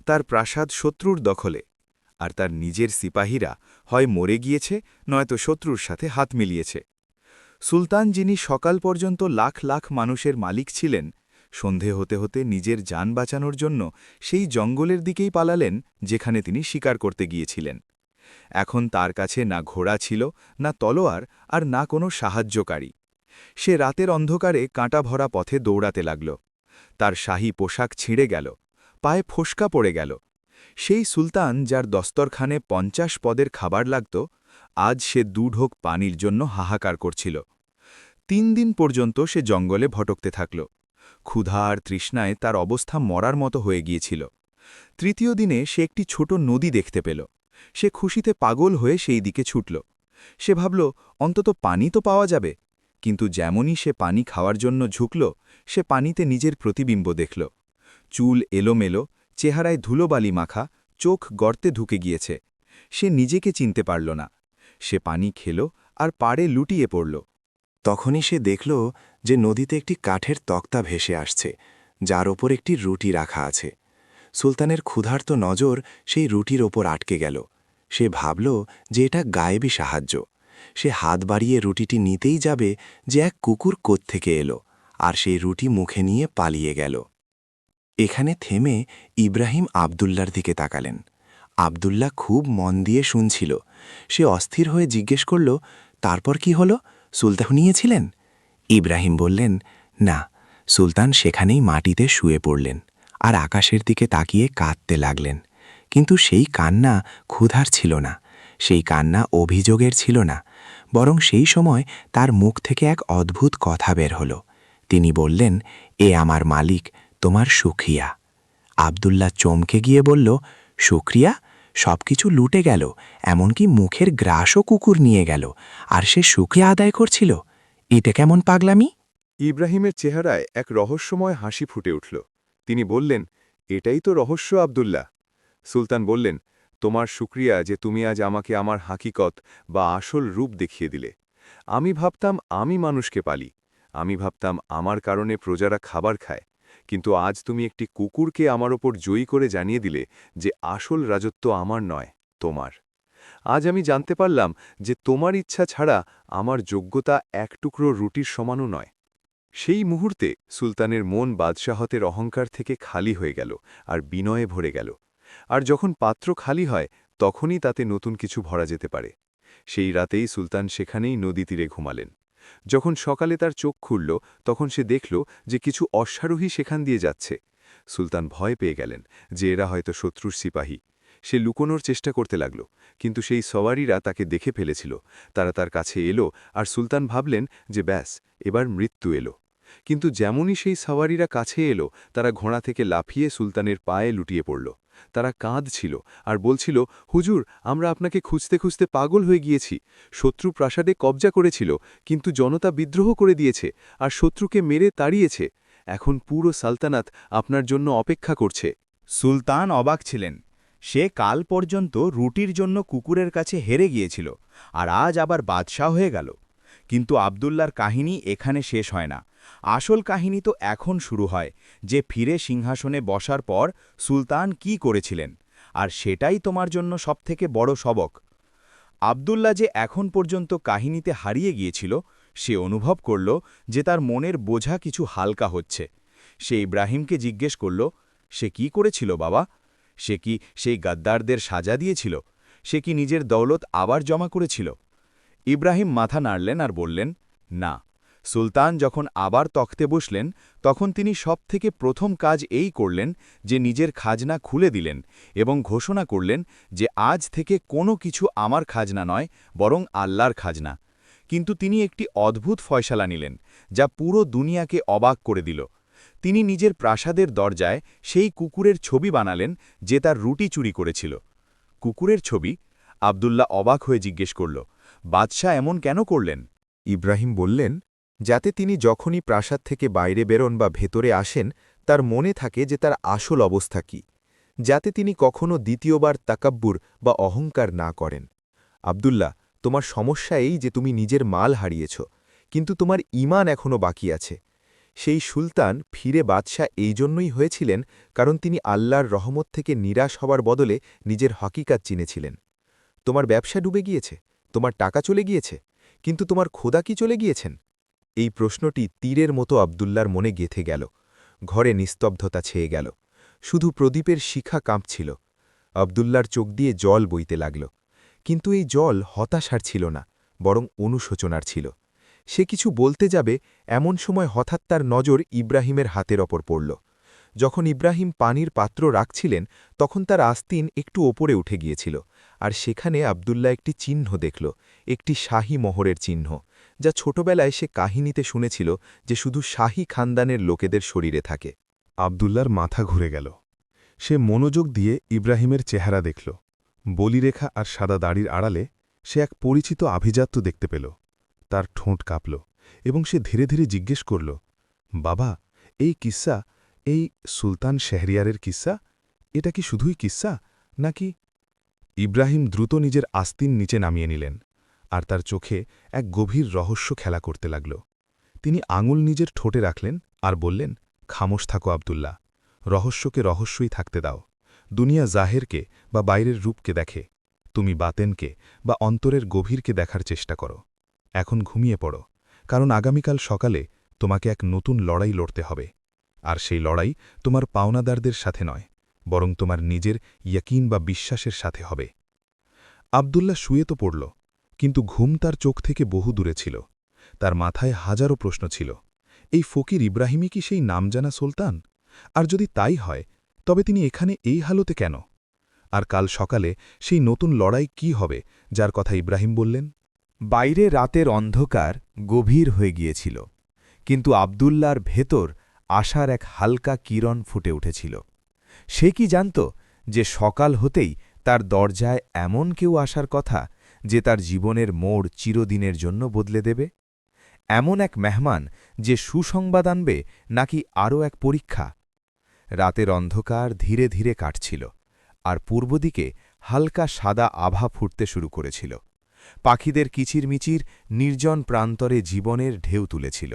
তার প্রাসাদ শত্রুর দখলে, আর তার নিজের সিপাহীরা হয় মরে গিয়েছে নয়তো শত্রুর সাথে হাত মিলিয়েছে। সুলতান, যিনি সকাল পর্যন্ত লাখ লাখ মানুষের মালিক ছিলেন, সন্ধে হতে হতে নিজের যান বাঁচানোর জন্য সেই জঙ্গলের দিকেই পালালেন যেখানে তিনি শিকার করতে গিয়েছিলেন। এখন তার কাছে না ঘোড়া ছিল, না তলোয়ার, আর না কোনো সাহায্যকারী। সে রাতের অন্ধকারে কাঁটা ভরা পথে দৌড়াতে লাগল। তার শাহী পোশাক ছিঁড়ে গেল, পায়ে ফোসকা পড়ে গেল। সেই সুলতান যার দস্তরখানে ৫০ পদের খাবার লাগত, আজ সে ২ ঢোক পানির জন্য হাহাকার করছিল। ৩ দিন পর্যন্ত সে জঙ্গলে ভটকতে থাকল। ক্ষুধা আর তৃষ্ণায় তার অবস্থা মরার মতো হয়ে গিয়েছিল। তৃতীয় দিনে সে একটি ছোট নদী দেখতে পেল। সে খুশিতে পাগল হয়ে সেই দিকে ছুটল। সে ভাবল, অন্তত পানি তো পাওয়া যাবে। কিন্তু যেমনই সে পানি খাওয়ার জন্য ঝুঁকল, সে পানিতে নিজের প্রতিবিম্ব দেখল। চুল এলোমেলো, চেহারায় ধুলোবালি মাখা, চোখ গর্তে ঢুকে গিয়েছে। সে নিজেকে চিনতে পারল না। সে পানি খেল আর পাড়ে লুটিয়ে পড়ল। তখনই সে দেখল যে নদীতে একটি কাঠের তক্তা ভেসে আসছে, যার ওপর একটি রুটি রাখা আছে। সুলতানের ক্ষুধার্ত নজর সেই রুটির ওপর আটকে গেল। সে ভাবল যে এটা গায়েবী সাহায্য। সে হাত বাড়িয়ে রুটিটি নিতেই যাবে যে এক কুকুর কোত্থেকে এলো, আর সেই রুটি মুখে নিয়ে পালিয়ে গেল। এখানে থেমে ইব্রাহিম আবদুল্লার দিকে তাকালেন। আবদুল্লাহ খুব মন দিয়ে শুনছিল। সে অস্থির হয়ে জিজ্ঞেস করল, তারপর কি হলো? সুলতান নিয়েছিলেন? ইব্রাহিম বললেন, না, সুলতান সেখানেই মাটিতে শুয়ে পড়লেন আর আকাশের দিকে তাকিয়ে কাঁদতে লাগলেন। কিন্তু সেই কান্না ক্ষুধার ছিল না, সেই কান্না অভিযোগের ছিল না, বরং সেই সময় তার মুখ থেকে এক অদ্ভুত কথা বের হল। তিনি বললেন, এ আমার মালিক, তোমার শুকরিয়া। আবদুল্লাহ চমকে গিয়ে বলল, শুকরিয়া? সবকিছু লুটে গেল, এমনকি মুখের গ্রাসও কুকুর নিয়ে গেল, আর সে শুকরিয়া আদায় করছিল? এটা কেমন পাগলামি? ইব্রাহিমের চেহারায় এক রহস্যময় হাসি ফুটে উঠল। তিনি বললেন, এটাই তো রহস্য আবদুল্লাহ। সুলতান বললেন, তোমার শুকরিয়া যে তুমি আজ আমাকে আমার হাকিকত বা আসল রূপ দেখিয়ে দিলে। আমি ভাবতাম আমি মানুষকে পালি, আমি ভাবতাম আমার কারণে প্রজারা খাবার খায়, কিন্তু আজ তুমি একটি কুকুরকে আমার ওপর জয়ী করে জানিয়ে দিলে যে আসল রাজত্ব আমার নয়, তোমার। আজ আমি জানতে পারলাম যে তোমার ইচ্ছা ছাড়া আমার যোগ্যতা এক টুকরো রুটির সমানও নয়। সেই মুহূর্তে সুলতানের মন বাদশাহতের অহংকার থেকে খালি হয়ে গেল আর বিনয়ে ভরে গেল। আর যখন পাত্র খালি হয় তখনই তাতে নতুন কিছু ভরা যেতে পারে। সেই রাতেই সুলতান সেখানেই নদী তীরে ঘুমালেন। যখন সকালে তার চোখ খুলল তখন সে দেখল যে কিছু অশ্বারোহী সেখান দিয়ে যাচ্ছে। সুলতান ভয় পেয়ে গেলেন যে এরা হয়তো শত্রুর সিপাহী। সে লুকোনোর চেষ্টা করতে লাগল, কিন্তু সেই সওয়ারিরা তাকে দেখে ফেলেছিল। তারা তার কাছে এলো আর সুলতান ভাবলেন যে ব্যাস, এবার মৃত্যু এলো। কিন্তু যেমনই সেই সওয়ারিরা কাছে এলো, তারা ঘোড়া থেকে লাফিয়ে সুলতানের পায়ে লুটিয়ে পড়ল। তারা কাঁদছিল আর বলছিল, হুজুর, আমরা আপনাকে খুঁজতে খুঁজতে পাগল হয়ে গিয়েছি। শত্রু প্রাসাদে কবজা করেছিল, কিন্তু জনতা বিদ্রোহ করে দিয়েছে আর শত্রুকে মেরে তাড়িয়েছে। এখন পুরো সালতানাত আপনার জন্য অপেক্ষা করছে। সুলতান অবাক ছিলেন। সে কাল পর্যন্ত রুটির জন্য কুকুরের কাছে হেরে গিয়েছিল, আর আজ আবার বাদশাহ হয়ে গেল। কিন্তু আবদুল্লার কাহিনী এখানে শেষ হয় না। আসল কাহিনী তো এখন শুরু হয়, যে ফিরে সিংহাসনে বসার পর সুলতান কি করেছিলেন, আর সেটাই তোমার জন্য সবথেকে বড় সবক। আবদুল্লাহ যে এখন পর্যন্ত কাহিনীতে হারিয়ে গিয়েছিল, সে অনুভব করল যে তার মনের বোঝা কিছু হালকা হচ্ছে। সে ইব্রাহিমকে জিজ্ঞেস করল, সে কি করেছিল বাবা? সে কি সেই গাদ্দারদের সাজা দিয়েছিল? সে কি নিজের দৌলত আবার জমা করেছিল? ইব্রাহিম মাথা নাড়লেন আর বললেন, না। সুলতান যখন আবার তখ্তে বসলেন তখন তিনি সবথেকে প্রথম কাজ এই করলেন যে নিজের খাজনা খুলে দিলেন এবং ঘোষণা করলেন যে আজ থেকে কোনো কিছু আমার খাজনা নয়, বরং আল্লাহর খাজনা। কিন্তু তিনি একটি অদ্ভুত ফয়সালা নিলেন, যা পুরো দুনিয়াকে অবাক করে দিল। তিনি নিজের প্রাসাদের দরজায় সেই কুকুরের ছবি বানালেন যে তার রুটি চুরি করেছিল। কুকুরের ছবি? আবদুল্লাহ অবাক হয়ে জিজ্ঞেস করল, বাদশাহ এমন কেন করলেন? ইব্রাহিম বললেন, যাতে তিনি যখনই প্রাসাদ থেকে বাইরে বেরোন বা ভেতরে আসেন তার মনে থাকে যে তার আসল অবস্থা কি। যাতে তিনি কখনো দ্বিতীয়বার তাকাব্বুর বা অহংকার না করেন। আব্দুল্লাহ, তোমার সমস্যা এই যে তুমি নিজের মাল হারিয়েছ, কিন্তু তোমার ঈমান এখনও বাকি আছে। সেই সুলতান ফিরে বাদশাহ এই জন্যই হয়েছিলেন কারণ তিনি আল্লাহর রহমত থেকে নিরাশ হবার বদলে নিজের হকিকাত চিনেছিলেন। তোমার ব্যবসা ডুবে গিয়েছে, তোমার টাকা চলে গিয়েছে, কিন্তু তোমার খোদা কি চলে গিয়েছেন? এই প্রশ্নটি তীরের মতো আব্দুল্লার মনে গেঁথে গেল। ঘরে নিস্তব্ধতা ছেয়ে গেল। শুধু প্রদীপের শিখা কাঁপছিল। আব্দুল্লার চোখ দিয়ে জল বইতে লাগল। কিন্তু এই জল হতাশার ছিল না, বরং অনুশোচনার ছিল। সে কিছু বলতে যাবে এমন সময় হঠাৎ তার নজর ইব্রাহিমের হাতের ওপর পড়ল। যখন ইব্রাহিম পানির পাত্র রাখছিলেন তখন তার আস্তিন একটু ওপরে উঠে গিয়েছিল, আর সেখানে আব্দুল্লাহ একটি চিহ্ন দেখল, একটি শাহী মোহরের চিহ্ন, যা ছোটবেলায় সে কাহিনীতে শুনেছিল যে শুধু শাহী খানদানের লোকেদের শরীরে থাকে। আব্দুল্লার মাথা ঘুরে গেল। সে মনোযোগ দিয়ে ইব্রাহিমের চেহারা দেখল। বলিরেখা আর সাদা দাড়ির আড়ালে সে এক পরিচিত আভিজাত্য দেখতে পেল। তার ঠোঁট কাঁপল এবং সে ধীরে ধীরে জিজ্ঞেস করল, বাবা, এই কিস্সা, এই সুলতান শেহরিয়ারের কিস্সা, এটা কি শুধুই কিস্সা নাকি? ইব্রাহিম দ্রুত নিজের আস্তিন নিচে নামিয়ে নিলেন, আর তার চোখে এক গভীর রহস্য খেলা করতে লাগল। তিনি আঙুল নিজের ঠোঁটে রাখলেন আর বললেন, খামোশ থাকো আব্দুল্লাহ, রহস্যকে রহস্যই থাকতে দাও। দুনিয়া জাহেরকে বা বাইরের রূপকে দেখে, তুমি বাতেনকে বা অন্তরের গভীরকে দেখার চেষ্টা করো। এখন ঘুমিয়ে পড়ো, কারণ আগামীকাল সকালে তোমাকে এক নতুন লড়াই লড়তে হবে। আর সেই লড়াই তোমার পাওনাদারদের সাথে নয়, বরং তোমার নিজের ইয়াকিন বা বিশ্বাসের সাথে হবে। আব্দুল্লাহ শুয়ে তো পড়ল, কিন্তু ঘুম তার চোখ থেকে বহু দূরে ছিল। তার মাথায় হাজারো প্রশ্ন ছিল। এই ফকির ইব্রাহিমই কি সেই নামজানা সুলতান? আর যদি তাই হয়, তবে তিনি এখানে এই হালতে কেন? আর কাল সকালে সেই নতুন লড়াই কি হবে যার কথা ইব্রাহিম বললেন? বাইরে রাতের অন্ধকার গভীর হয়ে গিয়েছিল, কিন্তু আব্দুল্লার ভেতর আশার এক হালকা কিরণ ফুটে উঠেছিল। সে কি জানত যে সকাল হতেই তার দরজায় এমন কেউ আসার কথা যে তার জীবনের মোড় চিরদিনের জন্য বদলে দেবে? এমন এক মেহমান যে সুসংবাদ আনবে, নাকি আরও এক পরীক্ষা? রাতের অন্ধকার ধীরে ধীরে কাটছিল, আর পূর্বদিকে হালকা সাদা আভা ফুটতে শুরু করেছিল। পাখিদের কিচিরমিচির নির্জন প্রান্তরে জীবনের ঢেউ তুলেছিল।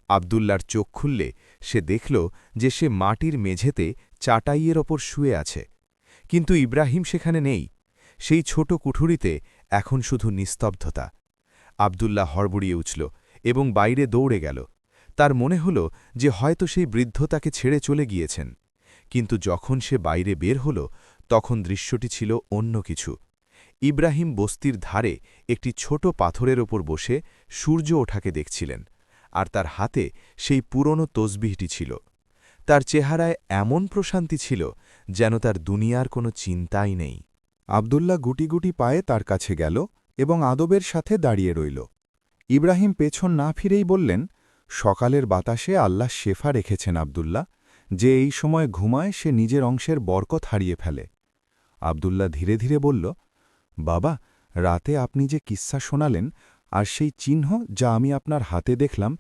আব্দুল্লার চোখ খুললে সে দেখল যে সে মাটির মেঝেতে চাটাইয়ের ওপর শুয়ে আছে, কিন্তু ইব্রাহিম সেখানে নেই। সেই ছোট কুঠুরিতে এখন শুধু নিস্তব্ধতা। আব্দুল্লাহ হড়বড়িয়ে উঠল এবং বাইরে দৌড়ে গেল। তার মনে হল যে হয়তো সেই বৃদ্ধ তাকে ছেড়ে চলে গিয়েছেন, কিন্তু যখন সে বাইরে বের হল তখন দৃশ্যটি ছিল অন্য কিছু। ইব্রাহিম বস্তির ধারে একটি ছোট পাথরের ওপর বসে সূর্য ওঠাকে দেখছিলেন, আর তার হাতে সেই পুরনো তসবিহটি ছিল। তার চেহারায় এমন প্রশান্তি ছিল যেন তার দুনিয়ার কোনো চিন্তাই নেই। আব্দুল্লাহ গুটি গুটি পায়ে তার কাছে গেল এবং আদবের সাথে দাঁড়িয়ে রইল। ইব্রাহিম পেছন না ফিরেই বললেন, সকালের বাতাসে আল্লাহ শেফা রেখেছেন আব্দুল্লাহ, যে এই সময় ঘুমায় সে নিজের অংশের বরকত হারিয়ে ফেলে। আব্দুল্লাহ ধীরে ধীরে বলল, বাবা, রাতে আপনি যে কিস্সা শোনালেন আর সেই চিহ্ন যা আমি আপনার হাতে দেখলাম,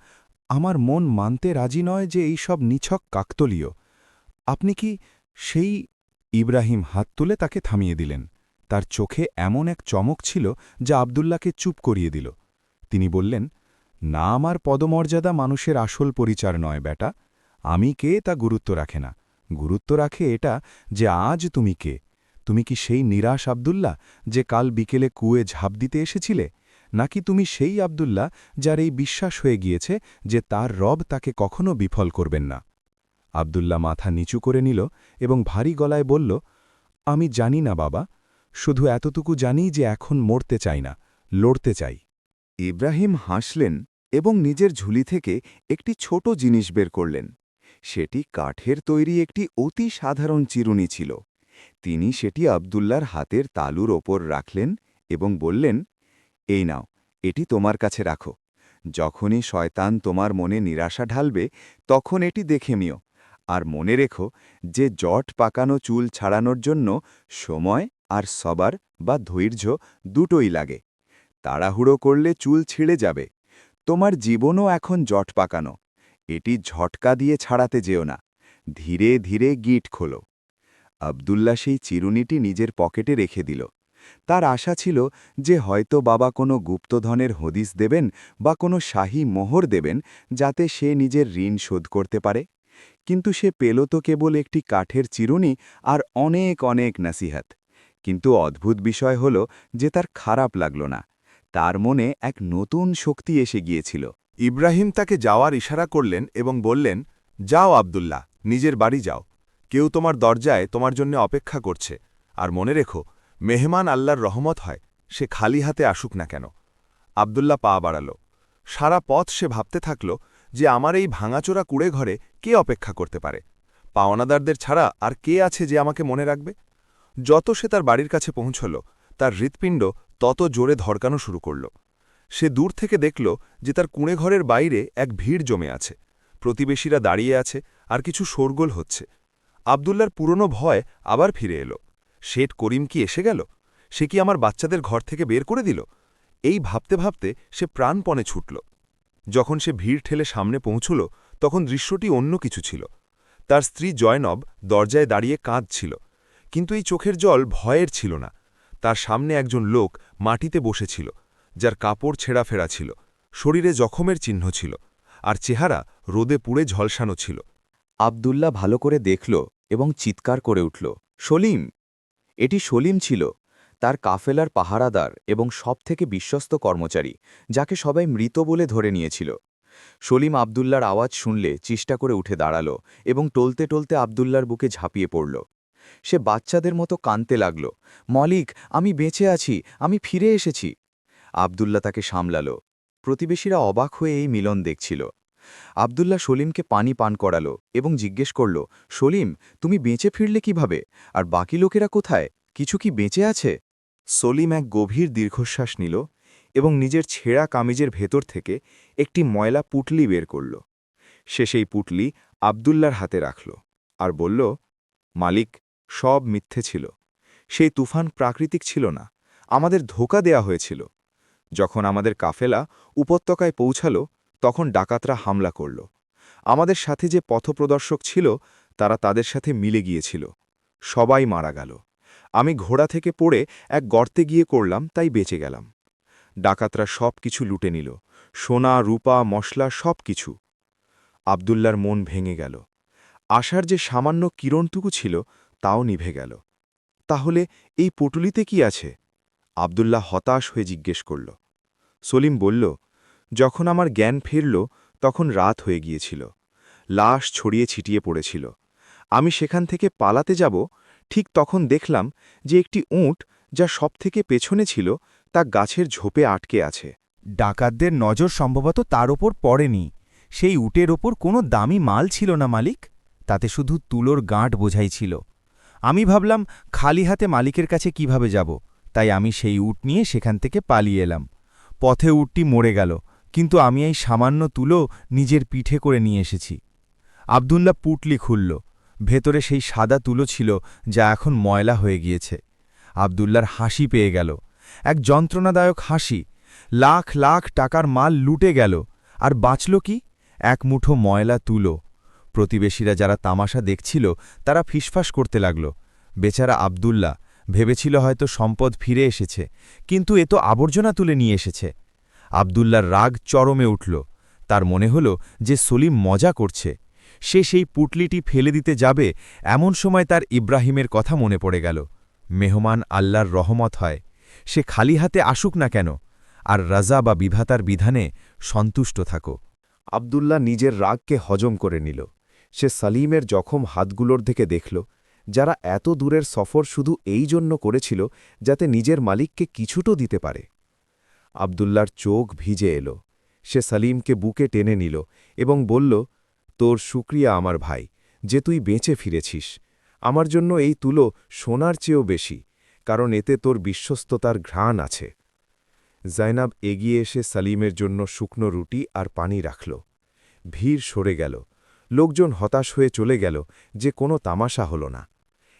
আমার মন মানতে রাজি নয় যে এই সব নিছক কাকতলীয়। আপনি কি সেই? ইব্রাহিম হাত তুলে তাকে থামিয়ে দিলেন। তার চোখে এমন এক চমক ছিল যা আব্দুল্লাহকে চুপ করিয়ে দিল। তিনি বললেন, না, আমার পদমর্যাদা মানুষের আসল পরিচার নয় বেটা। আমি কে তা গুরুত্ব রাখে না। গুরুত্ব রাখে এটা যে আজ তুমি কে। তুমি কি সেই নিরাশ আব্দুল্লাহ যে কাল বিকেলে কুয়ে ঝাঁপ দিতে এসেছিলে, নাকি তুমি সেই আব্দুল্লাহ যার এই বিশ্বাস হয়ে গিয়েছে যে তার রব তাকে কখনো বিফল করবেন না? আব্দুল্লাহ মাথা নিচু করে নিল এবং ভারী গলায় বলল, আমি জানি না বাবা, শুধু এতটুকু জানি যে এখন মরতে চাই না, লড়তে চাই। ইব্রাহিম হাসলেন এবং নিজের ঝুলি থেকে একটি ছোট জিনিস বের করলেন। সেটি কাঠের তৈরি একটি অতি সাধারণ চিরুনি ছিল। তিনি সেটি আব্দুল্লার হাতের তালুর ওপর রাখলেন এবং বললেন, এই নাও, এটি তোমার কাছে রাখো। যখনই শয়তান তোমার মনে নিরাশা ঢালবে তখন এটি দেখে নিও, আর মনে রেখো যে জট পাকানো চুল ছাড়ানোর জন্য সময় আর সবার বা ধৈর্য দুটোই লাগে। তাড়াহুড়ো করলে চুল ছিঁড়ে যাবে। তোমার জীবনও এখন জট পাকানো। এটি ঝটকা দিয়ে ছাড়াতে যেও না, ধীরে ধীরে গিঁট খোলো। আব্দুল্লাহ সেই চিরুনিটি নিজের পকেটে রেখে দিল। তার আশা ছিল যে হয়তো বাবা কোনো গুপ্তধনের হদিস দেবেন বা কোনো শাহী মোহর দেবেন যাতে সে নিজের ঋণ শোধ করতে পারে। কিন্তু সে পেল তো কেবল একটি কাঠের চিরুনি আর অনেক অনেক নাসিহাত। কিন্তু অদ্ভুত বিষয় হল যে তার খারাপ লাগল না। তার মনে এক নতুন শক্তি এসে গিয়েছিল। ইব্রাহিম তাকে যাওয়ার ইশারা করলেন এবং বললেন, যাও আব্দুল্লাহ, নিজের বাড়ি যাও। কেউ তোমার দরজায় তোমার জন্য অপেক্ষা করছে। আর মনে রেখো, মেহমান আল্লাহর রহমত হয়, সে খালি হাতে আসুক না কেন। আব্দুল্লাহ পা বাড়াল। সারা পথ সে ভাবতে থাকল যে আমার এই ভাঙাচোরা কুড়ে ঘরে কে অপেক্ষা করতে পারে। পাওনাদারদের ছাড়া আর কে আছে যে আমাকে মনে রাখবে? যত সে তার বাড়ির কাছে পৌঁছল, তার হৃৎপিণ্ড তত জোরে ধড়কানো শুরু করল। সে দূর থেকে দেখল যে তার কুঁড়েঘরের বাইরে এক ভিড় জমে আছে। প্রতিবেশীরা দাঁড়িয়ে আছে আর কিছু শোরগোল হচ্ছে। আব্দুল্লার পুরনো ভয় আবার ফিরে এলো। শেঠ করিম কি এসে গেল? সে কি আমার বাচ্চাদের ঘর থেকে বের করে দিল? এই ভাবতে ভাবতে সে প্রাণপণে ছুটল। যখন সে ভিড় ঠেলে সামনে পৌঁছল, তখন দৃশ্যটি অন্য কিছু ছিল। তার স্ত্রী জয়নব দরজায় দাঁড়িয়ে কাঁদছিল, কিন্তু এই চোখের জল ভয়ের ছিল না। তার সামনে একজন লোক মাটিতে বসেছিল, যার কাপড় ছেঁড়াফেরা ছিল, শরীরে জখমের চিহ্ন ছিল, আর চেহারা রোদে পুড়ে ঝলসানো ছিল। আব্দুল্লাহ ভালো করে দেখল এবং চিৎকার করে উঠল, সলিম! এটি সলিম ছিল, তার কাফেলার পাহারাদার এবং সবথেকে বিশ্বস্ত কর্মচারী, যাকে সবাই মৃত বলে ধরে নিয়েছিল। সলিম আব্দুল্লার আওয়াজ শুনলে চেষ্টা করে উঠে দাঁড়াল এবং টলতে টলতে আব্দুল্লার বুকে ঝাঁপিয়ে পড়ল। সে বাচ্চাদের মতো কাঁদতে লাগল, মালিক, আমি বেঁচে আছি, আমি ফিরে এসেছি। আব্দুল্লাহ তাকে সামলাল। প্রতিবেশীরা অবাক হয়ে এই মিলন দেখছিল। আব্দুল্লাহ সলিমকে পানি পান করালো এবং জিজ্ঞেস করল, সলিম, তুমি বেঁচে ফিরলে কিভাবে? আর বাকি লোকেরা কোথায়? কিছু কি বেঁচে আছে? সলিম এক গভীর দীর্ঘশ্বাস নিল এবং নিজের ছেঁড়া কামিজের ভেতর থেকে একটি ময়লা পুটলি বের করল। সে সেই পুটলি আব্দুল্লার হাতে রাখল আর বলল, মালিক, সব মিথ্যে ছিল। সেই তুফান প্রাকৃতিক ছিল না, আমাদের ধোঁকা দেয়া হয়েছিল। যখন আমাদের কাফেলা উপত্যকায় পৌঁছাল, তখন ডাকাতরা হামলা করল। আমাদের সাথে যে পথপ্রদর্শক ছিল তারা তাদের সাথে মিলে গিয়েছিল। সবাই মারা গেল। আমি ঘোড়া থেকে পড়ে এক গর্তে গিয়ে করলাম, তাই বেঁচে গেলাম। ডাকাতরা সব কিছু লুটে নিল, সোনা, রূপা, মশলা, সব কিছু। আব্দুল্লার মন ভেঙে গেল। আশার যে সামান্য কিরণটুকু ছিল তাও নিভে গেল। তাহলে এই পটুলিতে কি আছে? আব্দুল্লাহ হতাশ হয়ে জিজ্ঞেস করল। সলিম বলল, যখন আমার জ্ঞান ফিরল তখন রাত হয়ে গিয়েছিল। লাশ ছড়িয়ে ছিটিয়ে পড়েছিল। আমি সেখান থেকে পালাতে যাব, ঠিক তখন দেখলাম যে একটি উট, যা সবথেকে পেছনে ছিল, তা গাছের ঝোপে আটকে আছে। ডাকাতদের নজর সম্ভবত তার ওপর পড়েনি। সেই উটের ওপর কোনো দামি মাল ছিল না মালিক, তাতে শুধু তুলোর গাঁট বোঝাই ছিল। আমি ভাবলাম খালি হাতে মালিকের কাছে কিভাবে যাব, তাই আমি সেই উট নিয়ে সেখান থেকে পালিয়ে এলাম। পথে উটটি মরে গেল, কিন্তু আমি এই সামান্য তুলো নিজের পিঠে করে নিয়ে এসেছি। আব্দুল্লাহ পুটলি খুলল। ভেতরে সেই সাদা তুলো ছিল, যা এখন ময়লা হয়ে গিয়েছে। আব্দুল্লার হাসি পেয়ে গেল, এক যন্ত্রণাদায়ক হাসি। লাখ লাখ টাকার মাল লুটে গেল, আর বাঁচল কি? এক মুঠো ময়লা তুলো। প্রতিবেশীরা যারা তামাশা দেখছিল তারা ফিসফাস করতে লাগল। বেচারা আব্দুল্লাহ ভেবেছিল হয়তো সম্পদ ফিরে এসেছে, কিন্তু এ তো আবর্জনা তুলে নিয়ে এসেছে। আব্দুল্লার রাগ চরমে উঠল। তার মনে হল যে সলিম মজা করছে। সে সেই পুটলিটি ফেলে দিতে যাবে, এমন সময় তার ইব্রাহিমের কথা মনে পড়ে গেল। মেহমান আল্লাহর রহমত হয়, সে খালি হাতে আসুক না কেন, আর রাজা বা বিধাতার বিধানে সন্তুষ্ট থাকো। আব্দুল্লাহ নিজের রাগকে হজম করে নিল। সে সালিমের জখম হাতগুলোর দিকে দেখল, যারা এত দূরের সফর শুধু এই জন্য করেছিল যাতে নিজের মালিককে কিছুটো দিতে পারে। আব্দুল্লার চোখ ভিজে এলো। সে সালিমকে বুকে টেনে নিল এবং বলল, তোর শুক্রিয়া আমার ভাই, যে তুই বেঁচে ফিরেছিস। আমার জন্য এই তুলো সোনার চেয়েও বেশি, কারণ এতে তোর বিশ্বস্ততার ঘ্রাণ আছে। জাইনাব এগিয়ে এসে সালিমের জন্য শুকনো রুটি আর পানি রাখল। ভিড় সরে গেল। লোকজন হতাশ হয়ে চলে গেল যে কোনো তামাশা হল না।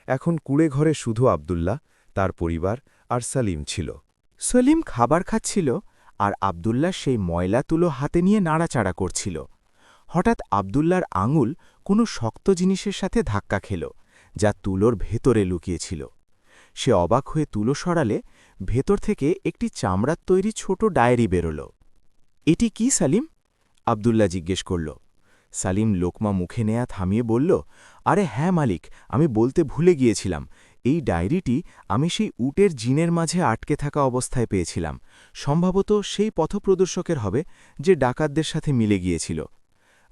এখন কুড়ে ঘরে শুধু আব্দুল্লাহ, তার পরিবার আর সালিম ছিল। সলিম খাবার খাচ্ছিল, আর আব্দুল্লাহ সেই ময়লা তুলো হাতে নিয়ে নাড়াচাড়া করছিল। হঠাৎ আব্দুল্লার আঙুল কোনো শক্ত জিনিসের সাথে ধাক্কা খেল, যা তুলোর ভেতরে লুকিয়েছিল। সে অবাক হয়ে তুলো সরালে ভেতর থেকে একটি চামড়ার তৈরি ছোট ডায়েরি বেরোল। এটি কি সালিম? আব্দুল্লাহ জিজ্ঞেস করল। সালিম লোকমা মুখে নেয়া থামিয়ে বলল, আরে হ্যাঁ মালিক, আমি বলতে ভুলে গিয়েছিলাম। এই ডায়েরিটি আমি সেই উটের জিনের মাঝে আটকে থাকা অবস্থায় পেয়েছিলাম। সম্ভবত সেই পথপ্রদর্শকের হবে, যে ডাকাতদের সাথে মিলে গিয়েছিল।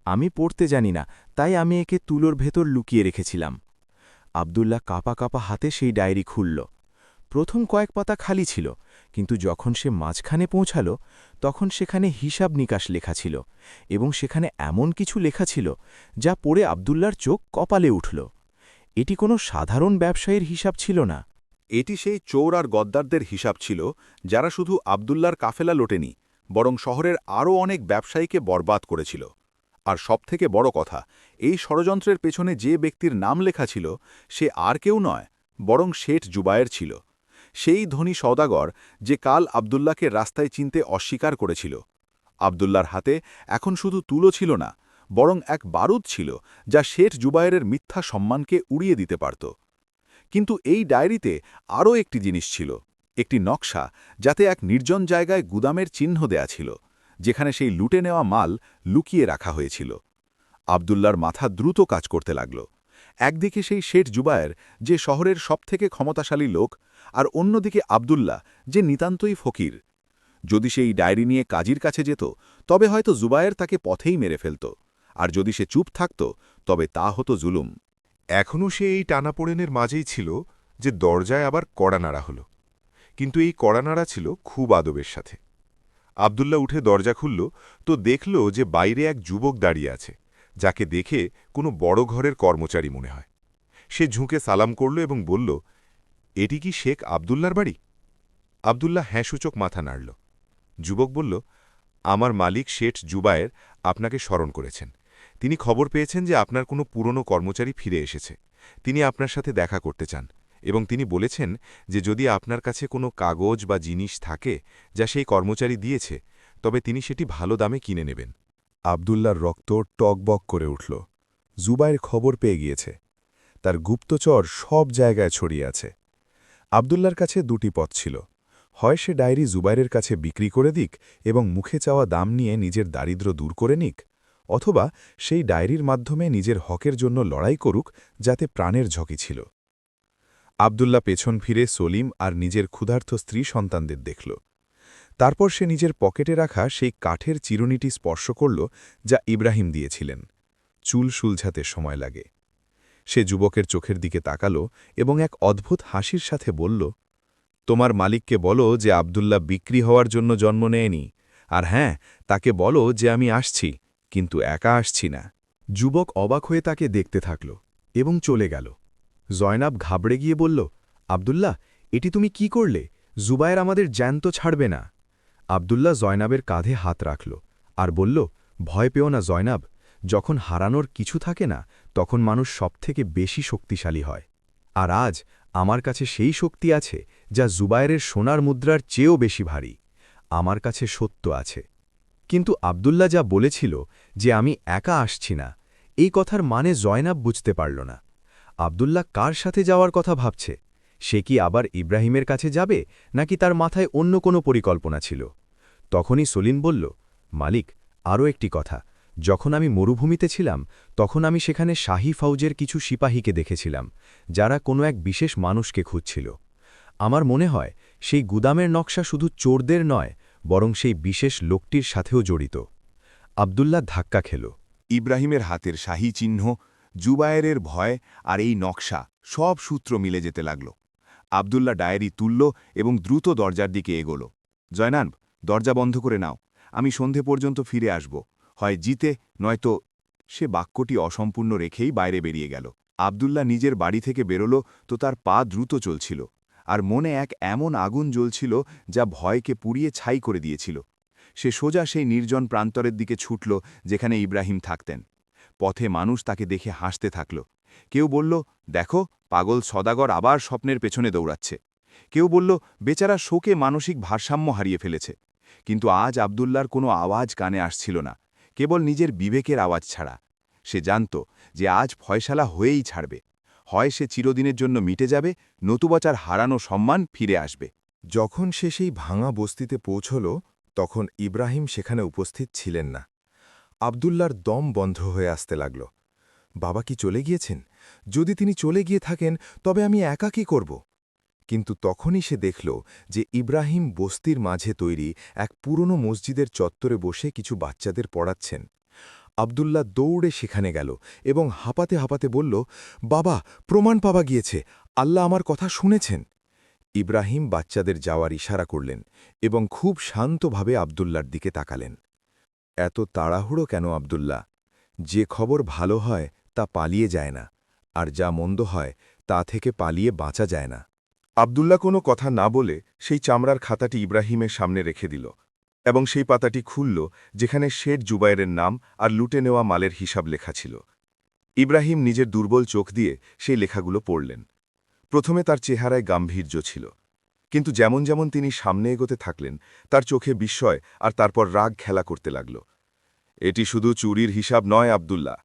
আমি পড়তে জানি না, তাই আমি একে তুলোর ভেতর লুকিয়ে রেখেছিলাম। আব্দুল্লাহ কাঁপা কাঁপা হাতে সেই ডায়েরি খুলল। প্রথম কয়েক পাতা খালি ছিল, কিন্তু যখন সে মাঝখানে পৌঁছাল তখন সেখানে হিসাব নিকাশ লেখা ছিল, এবং সেখানে এমন কিছু লেখা ছিল যা পড়ে আব্দুল্লার চোখ কপালে উঠল। এটি কোনো সাধারণ ব্যবসায়ীর হিসাব ছিল না। এটি সেই চোর আর গদ্দারদের হিসাব ছিল, যারা শুধু আব্দুল্লার কাফেলা লোটেনি, বরং শহরের আরও অনেক ব্যবসায়ীকে বরবাদ করেছিল। আর সবথেকে বড় কথা, এই ষড়যন্ত্রের পেছনে যে ব্যক্তির নাম লেখা ছিল সে আর কেউ নয়, বরং শেঠ জুবায়ের ছিল, সেই ধনী সওদাগর যে কাল আব্দুল্লাহকে রাস্তায় চিনতে অস্বীকার করেছিল। আব্দুল্লার হাতে এখন শুধু তুলো ছিল না, বরং এক বারুদ ছিল যা শেঠ জুবায়েরের মিথ্যা সম্মানকে উড়িয়ে দিতে পারত। কিন্তু এই ডায়েরিতে আরও একটি জিনিস ছিল, একটি নকশা, যাতে এক নির্জন জায়গায় গুদামের চিহ্ন দেয়া ছিল, যেখানে সেই লুটে নেওয়া মাল লুকিয়ে রাখা হয়েছিল। আব্দুল্লার মাথা দ্রুত কাজ করতে লাগল। একদিকে সেই শেঠ জুবায়ের, যে শহরের সবথেকে ক্ষমতাশালী লোক, আর অন্যদিকে আব্দুল্লাহ, যে নিতান্তই ফকির। যদি সেই ডায়েরি নিয়ে কাজীর কাছে যেত, তবে হয়তো জুবায়ের তাকে পথেই মেরে ফেলত, আর যদি সে চুপ থাকত, তবে তা হতো জুলুম। এখনও সে এই টানাপোড়েনের মাঝেই ছিল যে দরজায় আবার কড়া নাড়া হল। কিন্তু এই কড়া নাড়া ছিল খুব আদবের সাথে। আব্দুল্লাহ উঠে দরজা খুলল তো দেখল যে বাইরে এক যুবক দাঁড়িয়ে আছে, যাকে দেখে কোনো বড় ঘরের কর্মচারী মনে হয়। সে ঝুঁকে সালাম করল এবং বলল, এটি কি শেখ আব্দুল্লার বাড়ি? আব্দুল্লাহ হ্যাঁসূচক মাথা নাড়ল। যুবক বলল, আমার মালিক শেঠ জুবায়ের আপনাকে স্মরণ করেছেন। তিনি খবর পেয়েছেন যে আপনার কোনো পুরনো কর্মচারী ফিরে এসেছে। তিনি আপনার সাথে দেখা করতে চান, এবং তিনি বলেছেন যে যদি আপনার কাছে কোনো কাগজ বা জিনিস থাকে যা সেই কর্মচারী দিয়েছে, তবে তিনি সেটি ভালো দামে কিনে নেবেন। আব্দুল্লার রক্ত টকবক করে উঠল। জুবায়ের খবর পেয়ে গিয়েছে। তার গুপ্তচর সব জায়গায় ছড়িয়ে আছে। আব্দুল্লার কাছে দুটি পথ ছিল, হয় সে ডায়েরি জুবায়েরের কাছে বিক্রি করে দিক এবং মুখে চাওয়া দাম নিয়ে নিজের দারিদ্র্য দূর করে নিক, অথবা সেই ডায়েরির মাধ্যমে নিজের হকের জন্য লড়াই করুক, যাতে প্রাণের ঝুঁকি ছিল। আব্দুল্লাহ পেছন ফিরে সলিম আর নিজের ক্ষুধার্ত স্ত্রী সন্তানদের দেখল। তারপর সে নিজের পকেটে রাখা সেই কাঠের চিরুনিটি স্পর্শ করল, যা ইব্রাহিম দিয়েছিলেন। চুল সুলঝাতে সময় লাগে। সে যুবকের চোখের দিকে তাকাল এবং এক অদ্ভুত হাসির সাথে বলল, তোমার মালিককে বলো যে আব্দুল্লাহ বিক্রি হওয়ার জন্য জন্ম নেয়নি, আর হ্যাঁ, তাকে বলো যে আমি আসছি, কিন্তু একা আসছি না। যুবক অবাক হয়ে তাকে দেখতে থাকল এবং চলে গেল। জয়নাব ঘাবড়ে গিয়ে বলল, আব্দুল্লাহ, এটি তুমি কি করলে? জুবায়ের আমাদের জ্যান্ত ছাড়বে না। আব্দুল্লাহ জয়নাবের কাঁধে হাত রাখল আর বলল, ভয় পেও না জয়নাব, যখন হারানোর কিছু থাকে না তখন মানুষ সবথেকে বেশি শক্তিশালী হয়। আর আজ আমার কাছে সেই শক্তি আছে যা জুবায়েরের সোনার মুদ্রার চেয়েও বেশি ভারী। আমার কাছে সত্য আছে। কিন্তু আব্দুল্লাহ যা বলেছিল যে আমি একা আসছি না, এই কথার মানে জয়নাব বুঝতে পারল না। আব্দুল্লাহ কার সাথে যাওয়ার কথা ভাবছে? সে কি আবার ইব্রাহিমের কাছে যাবে, নাকি তার মাথায় অন্য কোনো পরিকল্পনা ছিল? তখনই সলিম বলল, মালিক, আরও একটি কথা। যখন আমি মরুভূমিতে ছিলাম তখন আমি সেখানে শাহী ফৌজের কিছু সিপাহীকে দেখেছিলাম, যারা কোনো এক বিশেষ মানুষকে খুঁজছিল। আমার মনে হয় সেই গুদামের নকশা শুধু চোরদের নয়, বরং সেই বিশেষ লোকটির সাথেও জড়িত। আব্দুল্লাহ ধাক্কা খেল। ইব্রাহিমের হাতের শাহী চিহ্ন, জুবায়েরের ভয় আর এই নকশা, সব সূত্র মিলে যেতে লাগল। আব্দুল্লাহ ডায়েরি তুলল এবং দ্রুত দরজার দিকে এগোল। জয়নাব, দরজা বন্ধ করে নাও, আমি সন্ধে পর্যন্ত ফিরে আসব, হয় জিতে নয়তো। সে বাক্যটি অসম্পূর্ণ রেখেই বাইরে বেরিয়ে গেল। আব্দুল্লাহ নিজের বাড়ি থেকে বেরোল তো তার পা দ্রুত চলছিল, আর মনে এক এমন আগুন জ্বলছিল যা ভয়কে পুড়িয়ে ছাই করে দিয়েছিল। সে সোজা সেই নির্জন প্রান্তরের দিকে ছুটল যেখানে ইব্রাহিম থাকতেন। পথে মানুষ তাকে দেখে হাসতে থাকল। কেউ বলল, দেখো, পাগল সদাগর আবার স্বপ্নের পেছনে দৌড়াচ্ছে। কেউ বলল, বেচারা শোকে মানসিক ভারসাম্য হারিয়ে ফেলেছে। কিন্তু আজ আব্দুল্লার কোনো আওয়াজ কানে আসছিল না, কেবল নিজের বিবেকের আওয়াজ ছাড়া। সে জানত যে আজ ফয়সালা হয়েই ছাড়বে। হয় সে চিরদিনের জন্য মিটে যাবে, নতুবা তার হারানো সম্মান ফিরে আসবে। যখন সে সেই ভাঙা বস্তিতে পৌঁছল তখন ইব্রাহিম সেখানে উপস্থিত ছিলেন না। আবদুল্লার দম বন্ধ হয়ে আসতে লাগল। বাবা কি চলে গিয়েছেন? যদি তিনি চলে গিয়ে থাকেন তবে আমি একা কি করব? কিন্তু তখনই সে দেখল যে ইব্রাহিম বস্তির মাঝে তৈরি এক পুরনো মসজিদের চত্বরে বসে কিছু বাচ্চাদের পড়াচ্ছেন। আবদুল্লাহ দৌড়ে সেখানে গেল এবং হাঁপাতে হাঁপাতে বলল, বাবা, প্রমাণ পাওয়া গিয়েছে, আল্লাহ আমার কথা শুনেছেন। ইব্রাহিম বাচ্চাদের যাওয়ার ইশারা করলেন এবং খুব শান্তভাবে আবদুল্লার দিকে তাকালেন। এত তাড়াহুড়ো কেন আবদুল্লাহ? যে খবর ভালো হয় তা পালিয়ে যায় না, আর যা মন্দ হয় তা থেকে পালিয়ে বাঁচা যায় না। আবদুল্লাহ কোনো কথা না বলে সেই চামড়ার খাতাটি ইব্রাহিমের সামনে রেখে দিল এবং সেই পাতাটি খুলল যেখানে শেঠ জুবায়েরের নাম আর লুটে নেওয়া মালের হিসাব লেখা ছিল। ইব্রাহিম নিজের দুর্বল চোখ দিয়ে সেই লেখাগুলো পড়লেন। প্রথমে তার চেহারায় গাম্ভীর্য ছিল, কিন্তু যেমন যেমন তিনি সামনে এগোতে থাকলেন তার চোখে বিস্ময় আর তারপর রাগ খেলা করতে লাগল। এটি শুধু চুরির হিসাব নয় আবদুল্লাহ,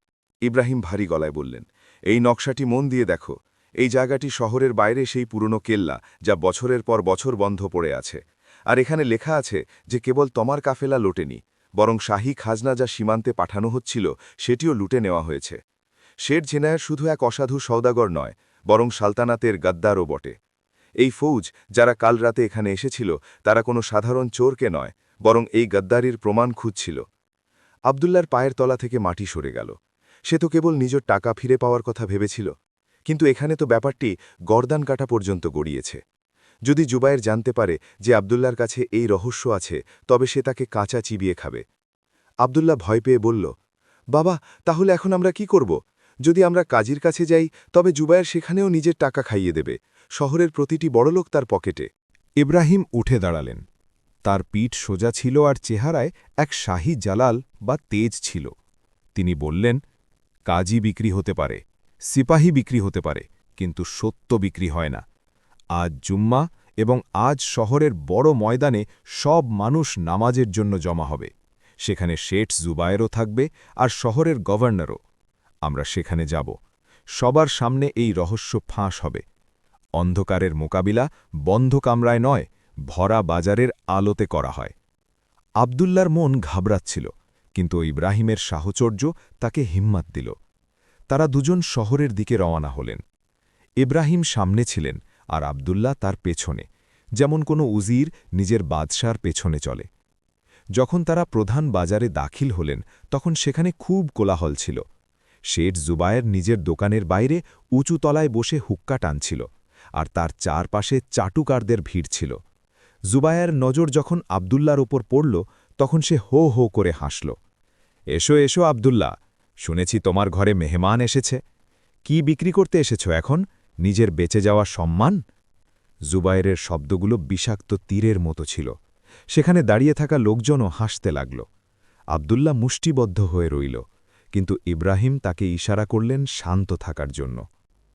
ইব্রাহিম ভারী গলায় বললেন। এই নকশাটি মন দিয়ে দেখো। এই জায়গাটি শহরের বাইরে সেই পুরনো কেল্লা যা বছরের পর বছর বন্ধ পড়ে আছে। আর এখানে লেখা আছে যে কেবল তোমার কাফেলা লোটেনি, বরং শাহী খাজনা যা সীমান্তে পাঠানো হচ্ছিল সেটিও লুটে নেওয়া হয়েছে। শেঠ জেনায়ের শুধু এক অসাধু সওদাগর নয়, বরং সালতানাতের গাদ্দারও বটে। এই ফৌজ যারা কাল রাতে এখানে এসেছিল তারা কোনো সাধারণ চোরকে নয়, বরং এই গাদ্দারির প্রমাণ খুঁজছিল। আবদুল্লার পায়ের তলা থেকে মাটি সরে গেল। সে তো কেবল নিজের টাকা ফিরে পাওয়ার কথা ভেবেছিল, কিন্তু এখানে তো ব্যাপারটি গর্দান কাটা পর্যন্ত গড়িয়েছে। যদি জুবায়ের জানতে পারে যে আবদুল্লার কাছে এই রহস্য আছে, তবে সে তাকে কাঁচা চিবিয়ে খাবে। আবদুল্লাহ ভয় পেয়ে বলল, বাবা, তাহলে এখন আমরা কি করব? যদি আমরা কাজীর কাছে যাই তবে জুবায়ের সেখানেও নিজের টাকা খাইয়ে দেবে। শহরের প্রতিটি বড়লোক তার পকেটে। ইব্রাহিম উঠে দাঁড়ালেন। তার পিঠ সোজা ছিল আর চেহারায় এক শাহী জালাল বা তেজ ছিল। তিনি বললেন, কাজী বিক্রি হতে পারে, সিপাহী বিক্রি হতে পারে, কিন্তু সত্য বিক্রি হয় না। আজ জুম্মা এবং আজ শহরের বড় ময়দানে সব মানুষ নামাজের জন্য জমা হবে। সেখানে শেঠ জুবায়েরও থাকবে আর শহরের গভর্নরও। আমরা সেখানে যাব। সবার সামনে এই রহস্য ফাঁস হবে। অন্ধকারের মোকাবিলা বন্ধ কামরায় নয়, ভরা বাজারের আলোতে করা হয়। আবদুল্লার মন ঘাবড়াচ্ছিল, কিন্তু ইব্রাহিমের সাহচর্য তাকে হিম্মত দিল। তারা দুজন শহরের দিকে রওনা হলেন। ইব্রাহিম সামনে ছিলেন আর আবদুল্লাহ তার পেছনে, যেমন কোনো উজির নিজের বাদশার পেছনে চলে। যখন তারা প্রধান বাজারে দাখিল হলেন তখন সেখানে খুব কোলাহল ছিল। শেঠ জুবায়ের নিজের দোকানের বাইরে উঁচু তলায় বসে হুক্কা টানছিল, আর তার চারপাশে চাটুকারদের ভিড় ছিল। জুবায়ের নজর যখন আবদুল্লার ওপর পড়ল তখন সে হো হো করে হাসল। এসো এসো আবদুল্লাহ, শুনেছি তোমার ঘরে মেহমান এসেছে। কি বিক্রি করতে এসেছ এখন? নিজের বেঁচে যাওয়া সম্মান? জুবায়েরের শব্দগুলো বিষাক্ত তীরের মতো ছিল। সেখানে দাঁড়িয়ে থাকা লোকজনও হাসতে লাগল। আবদুল্লাহ মুষ্টিবদ্ধ হয়ে রইল, কিন্তু ইব্রাহিম তাকে ইশারা করলেন শান্ত থাকার জন্য।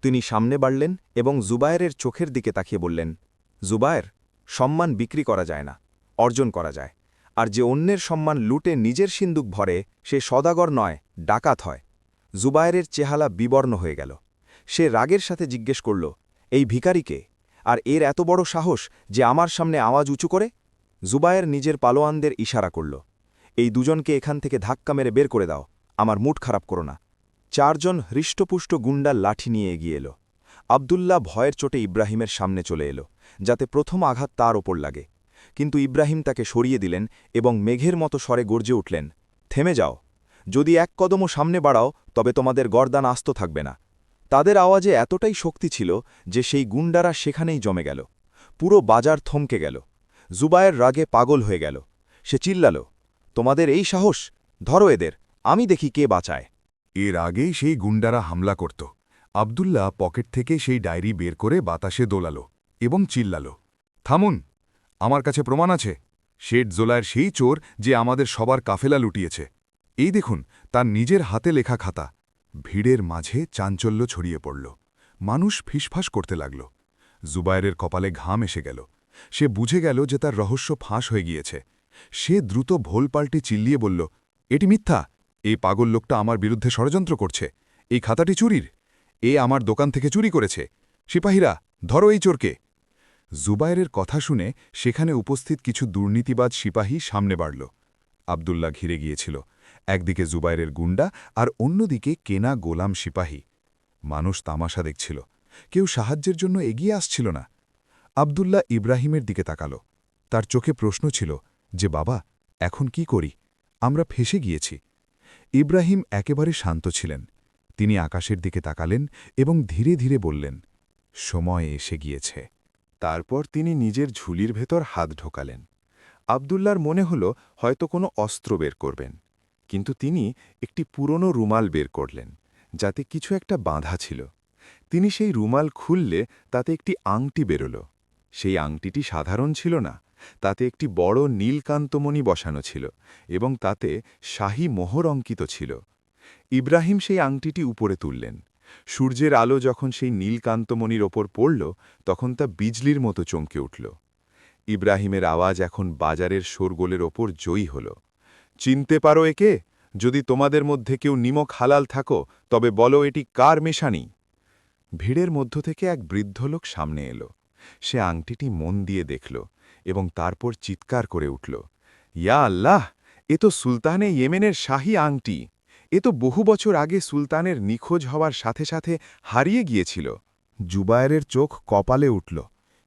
তিনি সামনে বাড়লেন এবং জুবায়েরের চোখের দিকে তাকিয়ে বললেন, জুবায়ের, সম্মান বিক্রি করা যায় না, অর্জন করা যায়। আর যে অন্যের সম্মান লুটে নিজের সিন্দুক ভরে সে সদাগর নয়, ডাকাত হয়। জুবায়েরের চেহারা বিবর্ণ হয়ে গেল। সে রাগের সাথে জিজ্ঞেস করল, এই ভিখারিকে? আর এর এত বড় সাহস যে আমার সামনে আওয়াজ উঁচু করে? জুবায়ের নিজের পালোয়ানদের ইশারা করল, এই দুজনকে এখান থেকে ধাক্কা মেরে বের করে দাও, আমার মুড খারাপ করো না। চারজন হৃষ্টপুষ্ট গুন্ডা লাঠি নিয়ে এগিয়ে এলো। আবদুল্লাহ ভয়ের চোটে ইব্রাহিমের সামনে চলে এলো, যাতে প্রথম আঘাত তার ওপর লাগে। কিন্তু ইব্রাহিম তাকে সরিয়ে দিলেন এবং মেঘের মতো স্বরে গর্জে উঠলেন, থেমে যাও। যদি এক কদমও সামনে বাড়াও তবে তোমাদের গর্দান আস্ত থাকবে না। তাদের আওয়াজে এতটাই শক্তি ছিল যে সেই গুন্ডারা সেখানেই জমে গেল। পুরো বাজার থমকে গেল। জুবায়ের রাগে পাগল হয়ে গেল। সে চিল্লাল, তোমাদের এই সাহস? ধরো এদের, আমি দেখি কে বাঁচায়। এর আগেই সেই গুন্ডারা হামলা করত। আবদুল্লাহ পকেট থেকে সেই ডায়েরি বের করে বাতাসে দোলাল এবং চিল্লাল, থামুন, আমার কাছে প্রমাণ আছে। শেঠ জোলায়ের সেই চোর যে আমাদের সবার কাফেলা লুটিয়েছে। এই দেখুন তার নিজের হাতে লেখা খাতা। ভিড়ের মাঝে চাঞ্চল্য ছড়িয়ে পড়ল। মানুষ ফিসফাস করতে লাগল। জুবায়েরের কপালে ঘাম এসে গেল। সে বুঝে গেল যে তার রহস্য ফাঁস হয়ে গিয়েছে। সে দ্রুত ভোল পাল্টে চিল্লিয়ে বলল, এটি মিথ্যা। এই পাগল লোকটা আমার বিরুদ্ধে ষড়যন্ত্র করছে। এই খাতাটি চুরির। এ আমার দোকান থেকে চুরি করেছে। সিপাহীরা, ধরো এই চোরকে। জুবায়েরের কথা শুনে সেখানে উপস্থিত কিছু দুর্নীতিবাজ সিপাহী সামনে বাড়ল। আবদুল্লাহ ঘিরে গিয়েছিল, একদিকে জুবায়েরের গুন্ডা আর অন্যদিকে কেনা গোলাম সিপাহী। মানুষ তামাশা দেখছিল, কেউ সাহায্যের জন্য এগিয়ে আসছিল না। আবদুল্লাহ ইব্রাহিমের দিকে তাকাল। তার চোখে প্রশ্ন ছিল যে, বাবা, এখন কি করি? আমরা ফেঁসে গিয়েছি। ইব্রাহিম একেবারে শান্ত ছিলেন। তিনি আকাশের দিকে তাকালেন এবং ধীরে ধীরে বললেন, সময় এসে গিয়েছে। তারপর তিনি নিজের ঝুলির ভেতর হাত ঢোকালেন। আবদুল্লার মনে হল হয়তো কোনো অস্ত্র বের করবেন, কিন্তু তিনি একটি পুরনো রুমাল বের করলেন, যাতে কিছু একটা বাঁধা ছিল। তিনি সেই রুমাল খুললে তাতে একটি আংটি বেরোল। সেই আংটিটি সাধারণ ছিল না, তাতে একটি বড় নীলকান্তমণি বসানো ছিল এবং তাতে শাহী মোহর অঙ্কিত ছিল। ইব্রাহিম সেই আংটিটি উপরে তুললেন। সূর্যের আলো যখন সেই নীলকান্তমণির ওপর পড়ল, তখন তা বিজলির মতো চমকে উঠল। ইব্রাহিমের আওয়াজ এখন বাজারের শোরগোলের ওপর জয়ী হল। চিনতে পারো একে? যদি তোমাদের মধ্যে কেউ নিমক হালাল থাকো, তবে বলো এটি কার মেশানি? ভিড়ের মধ্য থেকে এক বৃদ্ধ লোক সামনে এলো। সে আংটিটি মন দিয়ে দেখল এবং তারপর চিৎকার করে উঠল, ইয়া আল্লাহ! এ তো সুলতানে ইয়েমেনের শাহী আংটি। এ তো বহু বছর আগে সুলতানের নিখোঁজ হওয়ার সাথে সাথে হারিয়ে গিয়েছিল। জুবায়েরের চোখ কপালে উঠল।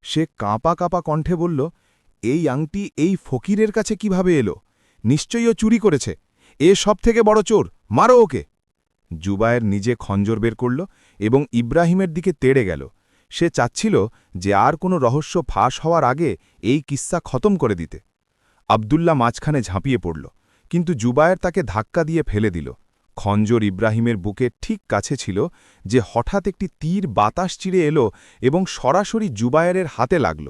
সে কাঁপা কাঁপা কণ্ঠে বলল, এই আংটি এই ফকিরের কাছে কিভাবে এলো? নিশ্চয়ই ও চুরি করেছে। এ সব থেকে বড় চোর, মারো ওকে। জুবায়ের নিজে খঞ্জর বের করল এবং ইব্রাহিমের দিকে তেড়ে গেল। সে চাচ্ছিল যে আর কোনো রহস্য ফাঁস হওয়ার আগে এই কিস্সা খতম করে দিতে। আবদুল্লাহ মাঝখানে ঝাঁপিয়ে পড়ল, কিন্তু জুবায়ের তাকে ধাক্কা দিয়ে ফেলে দিল। খঞ্জর ইব্রাহিমের বুকের ঠিক কাছে ছিল যে হঠাৎ একটি তীর বাতাস চিরে এলো এবং সরাসরি জুবায়েরের হাতে লাগল।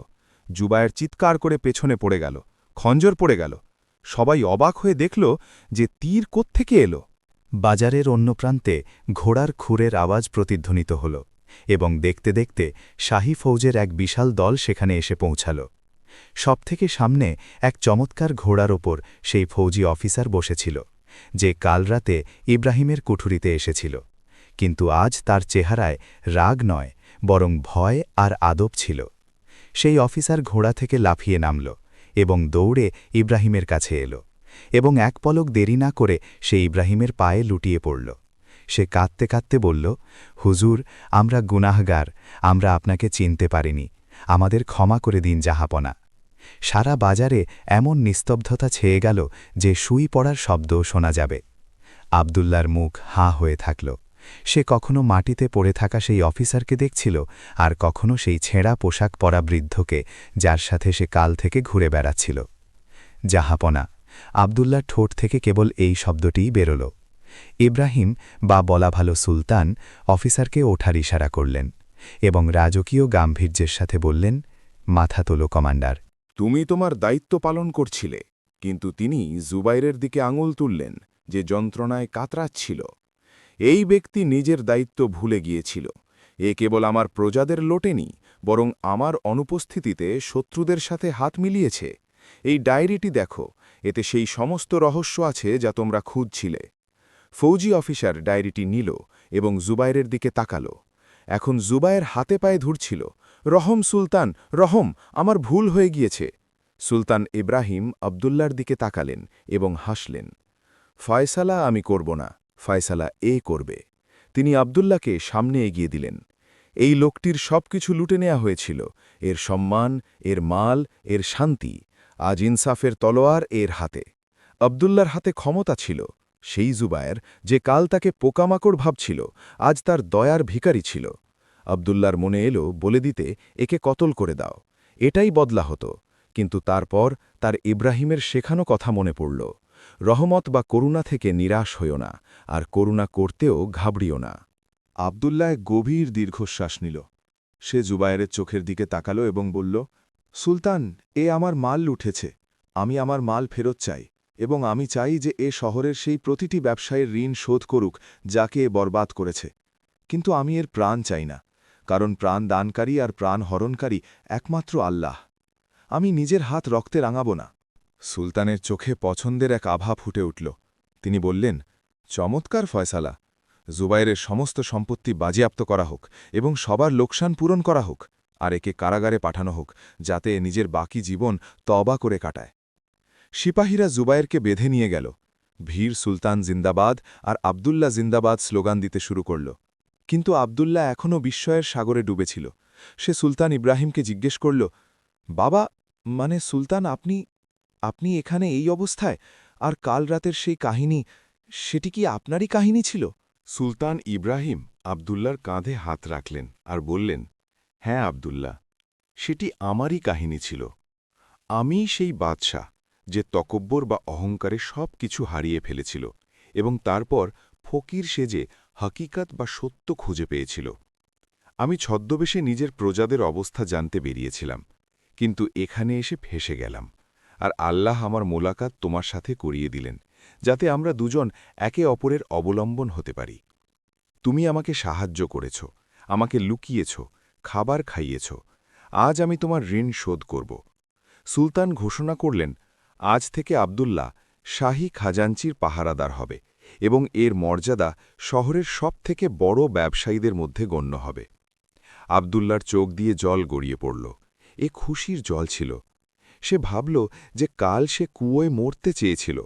জুবায়ের চিৎকার করে পেছনে পড়ে গেল, খঞ্জর পড়ে গেল। সবাই অবাক হয়ে দেখল যে তীর কোত্থেকে এলো। বাজারের অন্য প্রান্তে ঘোড়ার খুরের আওয়াজ প্রতিধ্বনিত হল এবং দেখতে দেখতে শাহী ফৌজের এক বিশাল দল সেখানে এসে পৌঁছাল। সবথেকে সামনে এক চমৎকার ঘোড়ার ওপর সেই ফৌজি অফিসার বসেছিল, যে কাল রাতে ইব্রাহিমের কুঠুরিতে এসেছিল। কিন্তু আজ তার চেহারায় রাগ নয়, বরং ভয় আর আদব ছিল। সেই অফিসার ঘোড়া থেকে লাফিয়ে নামল এবং দৌড়ে ইব্রাহিমের কাছে এলো এবং এক পলক দেরি না করে সে ইব্রাহিমের পায়ে লুটিয়ে পড়ল। সে কাঁদতে কাঁদতে বলল, হুজুর, আমরা গুনাহগার, আমরা আপনাকে চিনতে পারিনি, আমাদের ক্ষমা করে দিন জাহাপনা। সারা বাজারে এমন নিস্তব্ধতা ছেয়ে গেল যে সুই পড়ার শব্দও শোনা যাবে। আবদুল্লার মুখ হাঁ হয়ে থাকল। সে কখনো মাটিতে পড়ে থাকা সেই অফিসারকে দেখছিল, আর কখনো সেই ছেঁড়া পোশাক পরা বৃদ্ধকে, যার সাথে সে কাল থেকে ঘুরে বেড়াচ্ছিল। জাহাপনা। আবদুল্লার ঠোঁট থেকে কেবল এই শব্দটিই বেরোল। ইব্রাহিম, বা বলা ভালো সুলতান, অফিসারকে ওঠার ইশারা করলেন এবং রাজকীয় গাম্ভীর্যের সাথে বললেন, মাথা তোলো কমান্ডার। তুমি তোমার দায়িত্ব পালন করছিলে, কিন্তু তিনি জুবাইরের দিকে আঙুল তুললেন, যে যন্ত্রণায় কাতরাচ্ছিল। এই ব্যক্তি নিজের দায়িত্ব ভুলে গিয়েছিল। এ কেবল আমার প্রজাদের লোটেনি, বরং আমার অনুপস্থিতিতে শত্রুদের সাথে হাত মিলিয়েছে। এই ডায়েরিটি দেখো, এতে সেই সমস্ত রহস্য আছে যা তোমরা খুঁজছিলে। ফৌজি অফিসার ডায়েরিটি নিল এবং জুবাইরের দিকে তাকাল। এখন জুবায়ের হাতে পায়ে ধরছিল, রহম সুলতান, রহম, আমার ভুল হয়ে গিয়েছে। সুলতান ইব্রাহিম আবদুল্লার দিকে তাকালেন এবং হাসলেন। ফয়সালা আমি করব না, ফয়সালা এ করবে। তিনি আবদুল্লাকে সামনে এগিয়ে দিলেন। এই লোকটির সবকিছু লুটে নেওয়া হয়েছিল, এর সম্মান, এর মাল, এর শান্তি। আজ ইনসাফের তলোয়ার এর হাতে। আবদুল্লার হাতে ক্ষমতা ছিল। সেই জুবায়ের, যে কাল তাকে পোকামাকড় ভাবছিল, আজ তার দয়ার ভিখারি ছিল। আবদুল্লার মনে এলো বলে দিতে, একে কতল করে দাও। এটাই বদলা হতো। কিন্তু তারপর তার ইব্রাহিমের শেখানো কথা মনে পড়ল, রহমত বা করুণা থেকে নিরাশ হইও না, আর করুণা করতেও ঘাবড়িও না। আবদুল্লাহ গভীর দীর্ঘশ্বাস নিল। সে জুবায়েরের চোখের দিকে তাকালো এবং বলল, সুলতান, এ আমার মাল লুঠেছে। আমি আমার মাল ফেরত চাই, এবং আমি চাই যে এ শহরের সেই প্রতিটি ব্যবসায়ীর ঋণ শোধ করুক যাকে এ বরবাদ করেছে। কিন্তু আমি এর প্রাণ চাই না, কারণ প্রাণ দানকারী আর প্রাণ হরণকারী একমাত্র আল্লাহ। আমি নিজের হাত রক্তে রাঙাব না। সুলতানের চোখে পছন্দের এক আভা ফুটে উঠল। তিনি বললেন, চমৎকার ফয়সালা। জুবাইরের সমস্ত সম্পত্তি বাজেয়াপ্ত করা হোক এবং সবার লোকসান পূরণ করা হোক, আর একে কারাগারে পাঠানো হোক, যাতে নিজের বাকি জীবন তওবা করে কাটায়। সিপাহীরা জুবায়েরকে বেঁধে নিয়ে গেল। ভীর সুলতান জিন্দাবাদ আর আবদুল্লাহ জিন্দাবাদ স্লোগান দিতে শুরু করল। কিন্তু আবদুল্লাহ এখনও বিস্ময়ের সাগরে ডুবেছিল। সে সুলতান ইব্রাহিমকে জিজ্ঞেস করল, বাবা, মানে সুলতান, আপনি এখানে এই অবস্থায়, আর কাল রাতের সেই কাহিনী, সেটি কি আপনারই কাহিনী ছিল? সুলতান ইব্রাহিম আবদুল্লার কাঁধে হাত রাখলেন আর বললেন, হ্যাঁ আবদুল্লাহ, সেটি আমারই কাহিনী ছিল। আমি সেই বাদশাহ যে তকব্বর বা অহংকারে সব কিছু হারিয়ে ফেলেছিল এবং তারপর ফকির সেজে হাকিকাত বা সত্য খুঁজে পেয়েছিল। আমি ছদ্মবেশে নিজের প্রজাদের অবস্থা জানতে বেরিয়েছিলাম, কিন্তু এখানে এসে ফেসে গেলাম, আর আল্লাহ আমার মোলাকাত তোমার সাথে করিয়ে দিলেন, যাতে আমরা দুজন একে অপরের অবলম্বন হতে পারি। তুমি আমাকে সাহায্য করেছ, আমাকে লুকিয়েছ, খাবার খাইয়েছ। আজ আমি তোমার ঋণ শোধ করব। সুলতান ঘোষণা করলেন, আজ থেকে আবদুল্লাহ শাহী খাজাঞ্চির পাহারাদার হবে এবং এর মর্যাদা শহরের সবথেকে বড় ব্যবসায়ীদের মধ্যে গণ্য হবে। আবদুল্লার চোখ দিয়ে জল গড়িয়ে পড়ল। এ খুশির জল ছিল। সে ভাবল যে কাল সে কুয়োয় মরতে চেয়েছিল,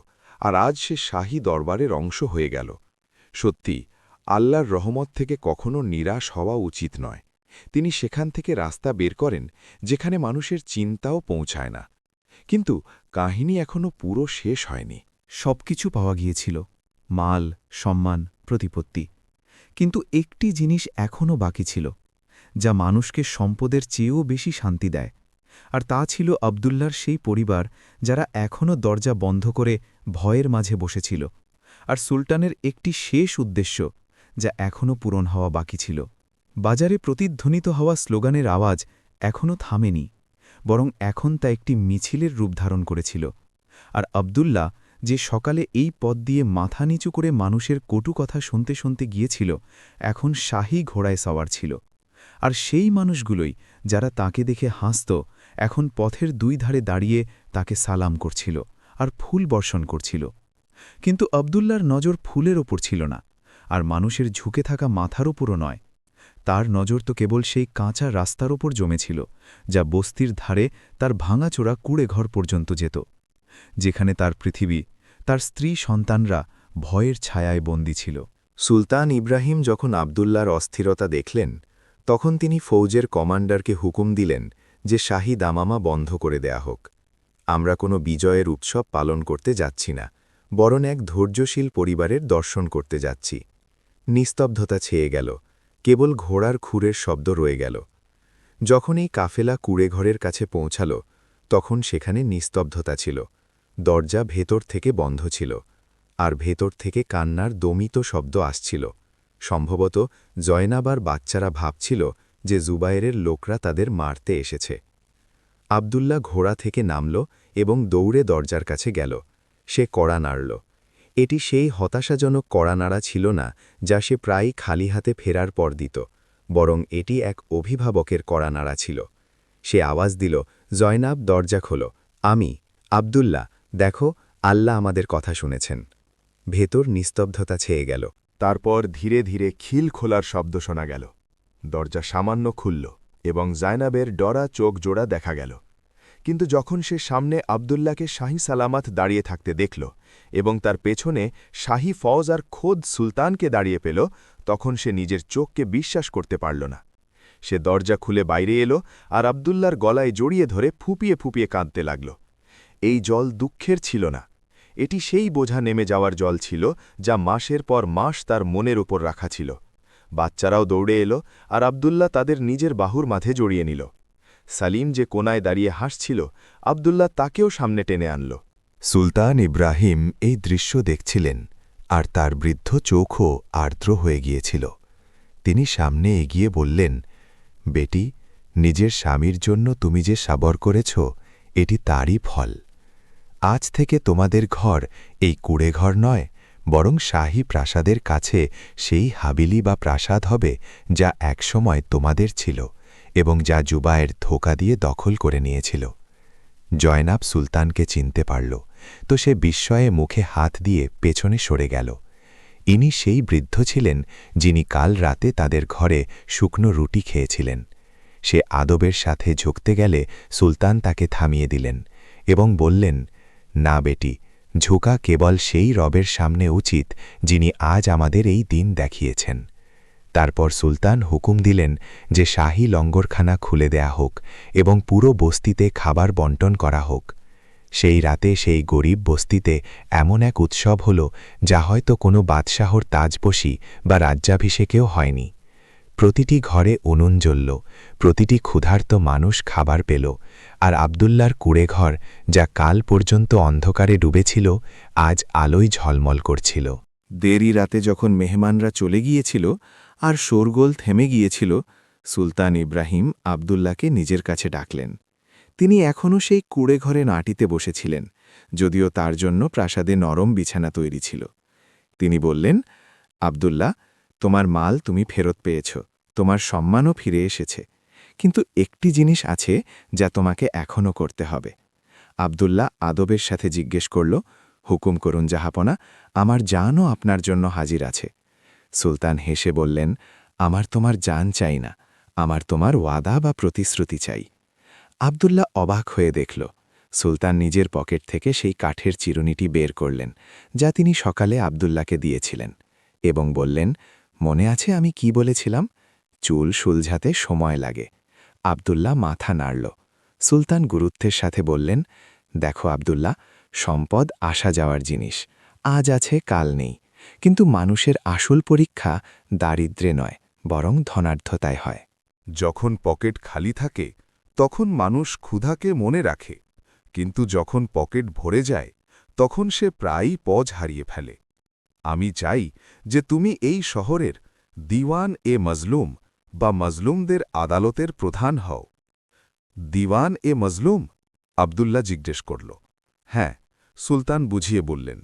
আর আজ সে শাহী দরবারের অংশ হয়ে গেল। সত্যি, আল্লাহর রহমত থেকে কখনো নিরাশ হওয়া উচিত নয়। তিনি সেখান থেকে রাস্তা বের করেন যেখানে মানুষের চিন্তাও পৌঁছায় না। কিন্তু কাহিনী এখনও পুরো শেষ হয়নি। সবকিছু পাওয়া গিয়েছিল, মাল, সম্মান, প্রতিপত্তি। কিন্তু একটি জিনিস এখনও বাকি ছিল, যা মানুষকে সম্পদের চেয়েও বেশি শান্তি দেয়, আর তা ছিল আবদুল্লার সেই পরিবার যারা এখনও দরজা বন্ধ করে ভয়ের মাঝে বসেছিল, আর সুলতানের একটি শেষ উদ্দেশ্য যা এখনও পূরণ হওয়া বাকি ছিল। বাজারে প্রতিধ্বনিত হওয়া স্লোগানের আওয়াজ এখনও থামেনি, বরং এখন তা একটি মিছিলের রূপ ধারণ করেছিল। আর আবদুল্লাহ, যে সকালে এই পথ দিয়ে মাথা নিচু করে মানুষের কটু কথা শুনতে শুনতে গিয়েছিল, এখন শাহী ঘোড়ায় সওয়ার ছিল। আর সেই মানুষগুলোই যারা তাকে দেখে হাসত, এখন পথের দুই ধারে দাঁড়িয়ে তাকে সালাম করছিল আর ফুল বর্ষণ করছিল। কিন্তু আবদুল্লার নজর ফুলের ওপর ছিল না, আর মানুষের ঝুঁকে থাকা মাথার ওপরও নয়। তার নজর তো কেবল সেই কাঁচা রাস্তার ওপর জমেছিল, যা বস্তির ধারে তার ভাঙাচোরা কুড়েঘর পর্যন্ত যেত, যেখানে তার পৃথিবী, তার স্ত্রী সন্তানরা ভয়ের ছায়ায় বন্দী ছিল। সুলতান ইব্রাহিম যখন আবদুল্লার অস্থিরতা দেখলেন, তখন তিনি ফৌজের কমান্ডারকে হুকুম দিলেন যে শাহী দামামা বন্ধ করে দেয়া হোক। আমরা কোনো বিজয়ের উৎসব পালন করতে যাচ্ছি না, বরং এক ধৈর্যশীল পরিবারের দর্শন করতে যাচ্ছি। নিস্তব্ধতা ছেয়ে গেল, কেবল ঘোড়ার খুরের শব্দ রয়ে গেল। যখন এই কাফেলা কুড়েঘরের কাছে পৌঁছাল, তখন সেখানে নিস্তব্ধতা ছিল। দরজা ভেতর থেকে বন্ধ ছিল, আর ভেতর থেকে কান্নার দমিত শব্দ আসছিল। সম্ভবত জয়নাব আর বাচ্চারা ভাবছিল যে জুবায়েরের লোকরা তাদের মারতে এসেছে। আবদুল্লাহ ঘোড়া থেকে নামল এবং দৌড়ে দরজার কাছে গেল। সে কড়া নাড়ল। এটি সেই হতাশাজনক কড়া নাড়া ছিল না যা সে প্রায়ই খালি হাতে ফেরার পর দিত, বরং এটি এক অভিভাবকের কড়া নাড়া ছিল। সে আওয়াজ দিল, জয়নাব, দরজা খোলো। আমি আবদুল্লাহ, দেখো, আল্লাহ আমাদের কথা শুনেছেন। ভেতর নিস্তব্ধতা ছেয়ে গেল। তারপর ধীরে ধীরে খিল খোলার শব্দ শোনা গেল। দরজা সামান্য খুলল এবং জায়নাবের ডরা চোখ জোড়া দেখা গেল। কিন্তু যখন সে সামনে আবদুল্লাহকে শাহী সালামাত দাঁড়িয়ে থাকতে দেখল এবং তার পেছনে শাহী ফৌজ আর খোদ সুলতানকে দাঁড়িয়ে পেল, তখন সে নিজের চোখকে বিশ্বাস করতে পারল না। সে দরজা খুলে বাইরে এলো আর আবদুল্লার গলায় জড়িয়ে ধরে ফুপিয়ে ফুপিয়ে কাঁদতে লাগল। এই জল দুঃখের ছিল না, এটি সেই বোঝা নেমে যাওয়ার জল ছিল যা মাসের পর মাস তার মনের ওপর রাখা ছিল। বাচ্চারাও দৌড়ে এলো আর আবদুল্লাহ তাদের নিজের বাহুর মাঝে জড়িয়ে নিল। সালিম যে কোনায় দাঁড়িয়ে হাসছিল, আবদুল্লাহ তাকেও সামনে টেনে আনল। সুলতান ইব্রাহিম এই দৃশ্য দেখছিলেন, আর তার বৃদ্ধ চোখও আর্দ্র হয়ে গিয়েছিল। তিনি সামনে এগিয়ে বললেন, বেটি, নিজের স্বামীর জন্য তুমি যে সাবর করেছ, এটি তারই ফল। আজ থেকে তোমাদের ঘর এই কুড়েঘর নয়, বরং শাহী প্রাসাদের কাছে সেই হাবিলি বা প্রাসাদ হবে যা একসময় তোমাদের ছিল এবং যা জুবায়ের ধোঁকা দিয়ে দখল করে নিয়েছিল। জয়নাব সুলতানকে চিনতে পারল, তো সে বিস্ময়ে মুখে হাত দিয়ে পেছনে সরে গেল। ইনি সেই বৃদ্ধ ছিলেন যিনি কাল রাতে তাদের ঘরে শুকনো রুটি খেয়েছিলেন। সে আদবের সাথে ঝুঁকতে গেলে সুলতান তাকে থামিয়ে দিলেন এবং বললেন, না বেটি, ঝুঁকা কেবল সেই রবের সামনে উচিত যিনি আজ আমাদের এই দিন দেখিয়েছেন। তারপর সুলতান হুকুম দিলেন যে শাহী লঙ্গরখানা খুলে দেয়া হোক এবং পুরো বস্তিতে খাবার বন্টন করা হোক। সেই রাতে সেই গরিব বস্তিতে এমন এক উৎসব হল যা হয়তো কোনো বাদশাহর তাজপোষী বা রাজ্যাভিষেকেও হয়নি। প্রতিটি ঘরে উনুন জ্বলল, প্রতিটি ক্ষুধার্ত মানুষ খাবার পেল, আর আবদুল্লার কুঁড়েঘর, যা কাল পর্যন্ত অন্ধকারে ডুবেছিল, আজ আলোয় ঝলমল করছিল। দেরি রাতে যখন মেহমানরা চলে গিয়েছিল আর শোরগোল থেমে গিয়েছিল, সুলতান ইব্রাহিম আবদুল্লাকে নিজের কাছে ডাকলেন। তিনি এখনও সেই কুঁড়েঘরে নাটিতে বসেছিলেন, যদিও তার জন্য প্রাসাদে নরম বিছানা তৈরি ছিল। তিনি বললেন, আবদুল্লা, তোমার মাল তুমি ফেরত পেয়েছ, তোমার সম্মানও ফিরে এসেছে, কিন্তু একটি জিনিস আছে যা তোমাকে এখনও করতে হবে। আবদুল্লা আদবের সাথে জিজ্ঞেস করল, হুকুম করুন জাহাপনা, আমার জানও আপনার জন্য হাজির আছে। সুলতান হেসে বললেন, আমার তোমার জান চাই না, আমার তোমার ওয়াদা বা প্রতিশ্রুতি চাই। আবদুল্লাহ অবাক হয়ে দেখল। সুলতান নিজের পকেট থেকে সেই কাঠের চিরুনিটি বের করলেন, যা তিনি সকালে আবদুল্লাহকে দিয়েছিলেন, এবং বললেন, মনে আছে আমি কি বলেছিলাম? চুল সুলঝাতে সময় লাগে। আবদুল্লাহ মাথা নাড়ল। সুলতান গুরুত্বের সাথে বললেন, দেখো আবদুল্লাহ, সম্পদ আসা যাওয়ার জিনিস, আজ আছে কাল নেই, কিন্তু মানুষের আসল পরীক্ষা দারিদ্র্যে নয়, বরং ধনাঢ্যতায় হয়। যখন পকেট খালি থাকে তখন মানুষ ক্ষুধাকে মনে রাখে, কিন্তু যখন পকেট ভরে যায় তখন সে প্রায়ই পজ হারিয়ে ফেলে। আমি চাই যে তুমি এই শহরের দিওয়ান মজলুম বা মজলুমদের আদালতের প্রধান হও। দিওয়ান মজলুম? আবদুল্লাহ জিজ্ঞেস করল। হ্যাঁ, সুলতান বুঝিয়ে বললেন,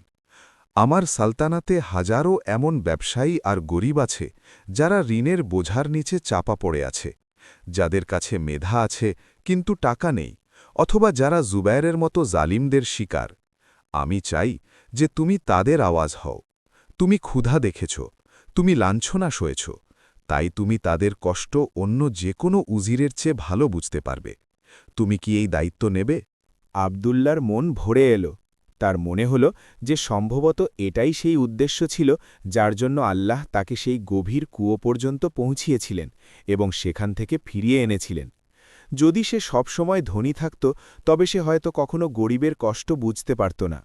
আমার সালতানাতে হাজারো এমন ব্যবসায়ী আর গরিব আছে যারা ঋণের বোঝার নিচে চাপা পড়ে আছে, যাদের কাছে মেধা আছে কিন্তু টাকা নেই, অথবা যারা জুবায়েরের মতো জালিমদের শিকার। আমি চাই যে তুমি তাদের আওয়াজ হও। তুমি ক্ষুধা দেখেছ, তুমি লাঞ্ছনা সয়েছ, তাই তুমি তাদের কষ্ট অন্য যে কোনো উজিরের চেয়ে ভালো বুঝতে পারবে। তুমি কি এই দায়িত্ব নেবে? আবদুল্লার মন ভরে এলো। তার মনে হল যে সম্ভবত এটাই সেই উদ্দেশ্য ছিল যার জন্য আল্লাহ তাকে সেই গভীর কুয়ো পর্যন্ত পৌঁছিয়েছিলেন এবং সেখান থেকে ফিরিয়ে এনেছিলেন। যদি সে সবসময় ধনী থাকত, তবে সে হয়তো কখনো গরিবের কষ্ট বুঝতে পারত না।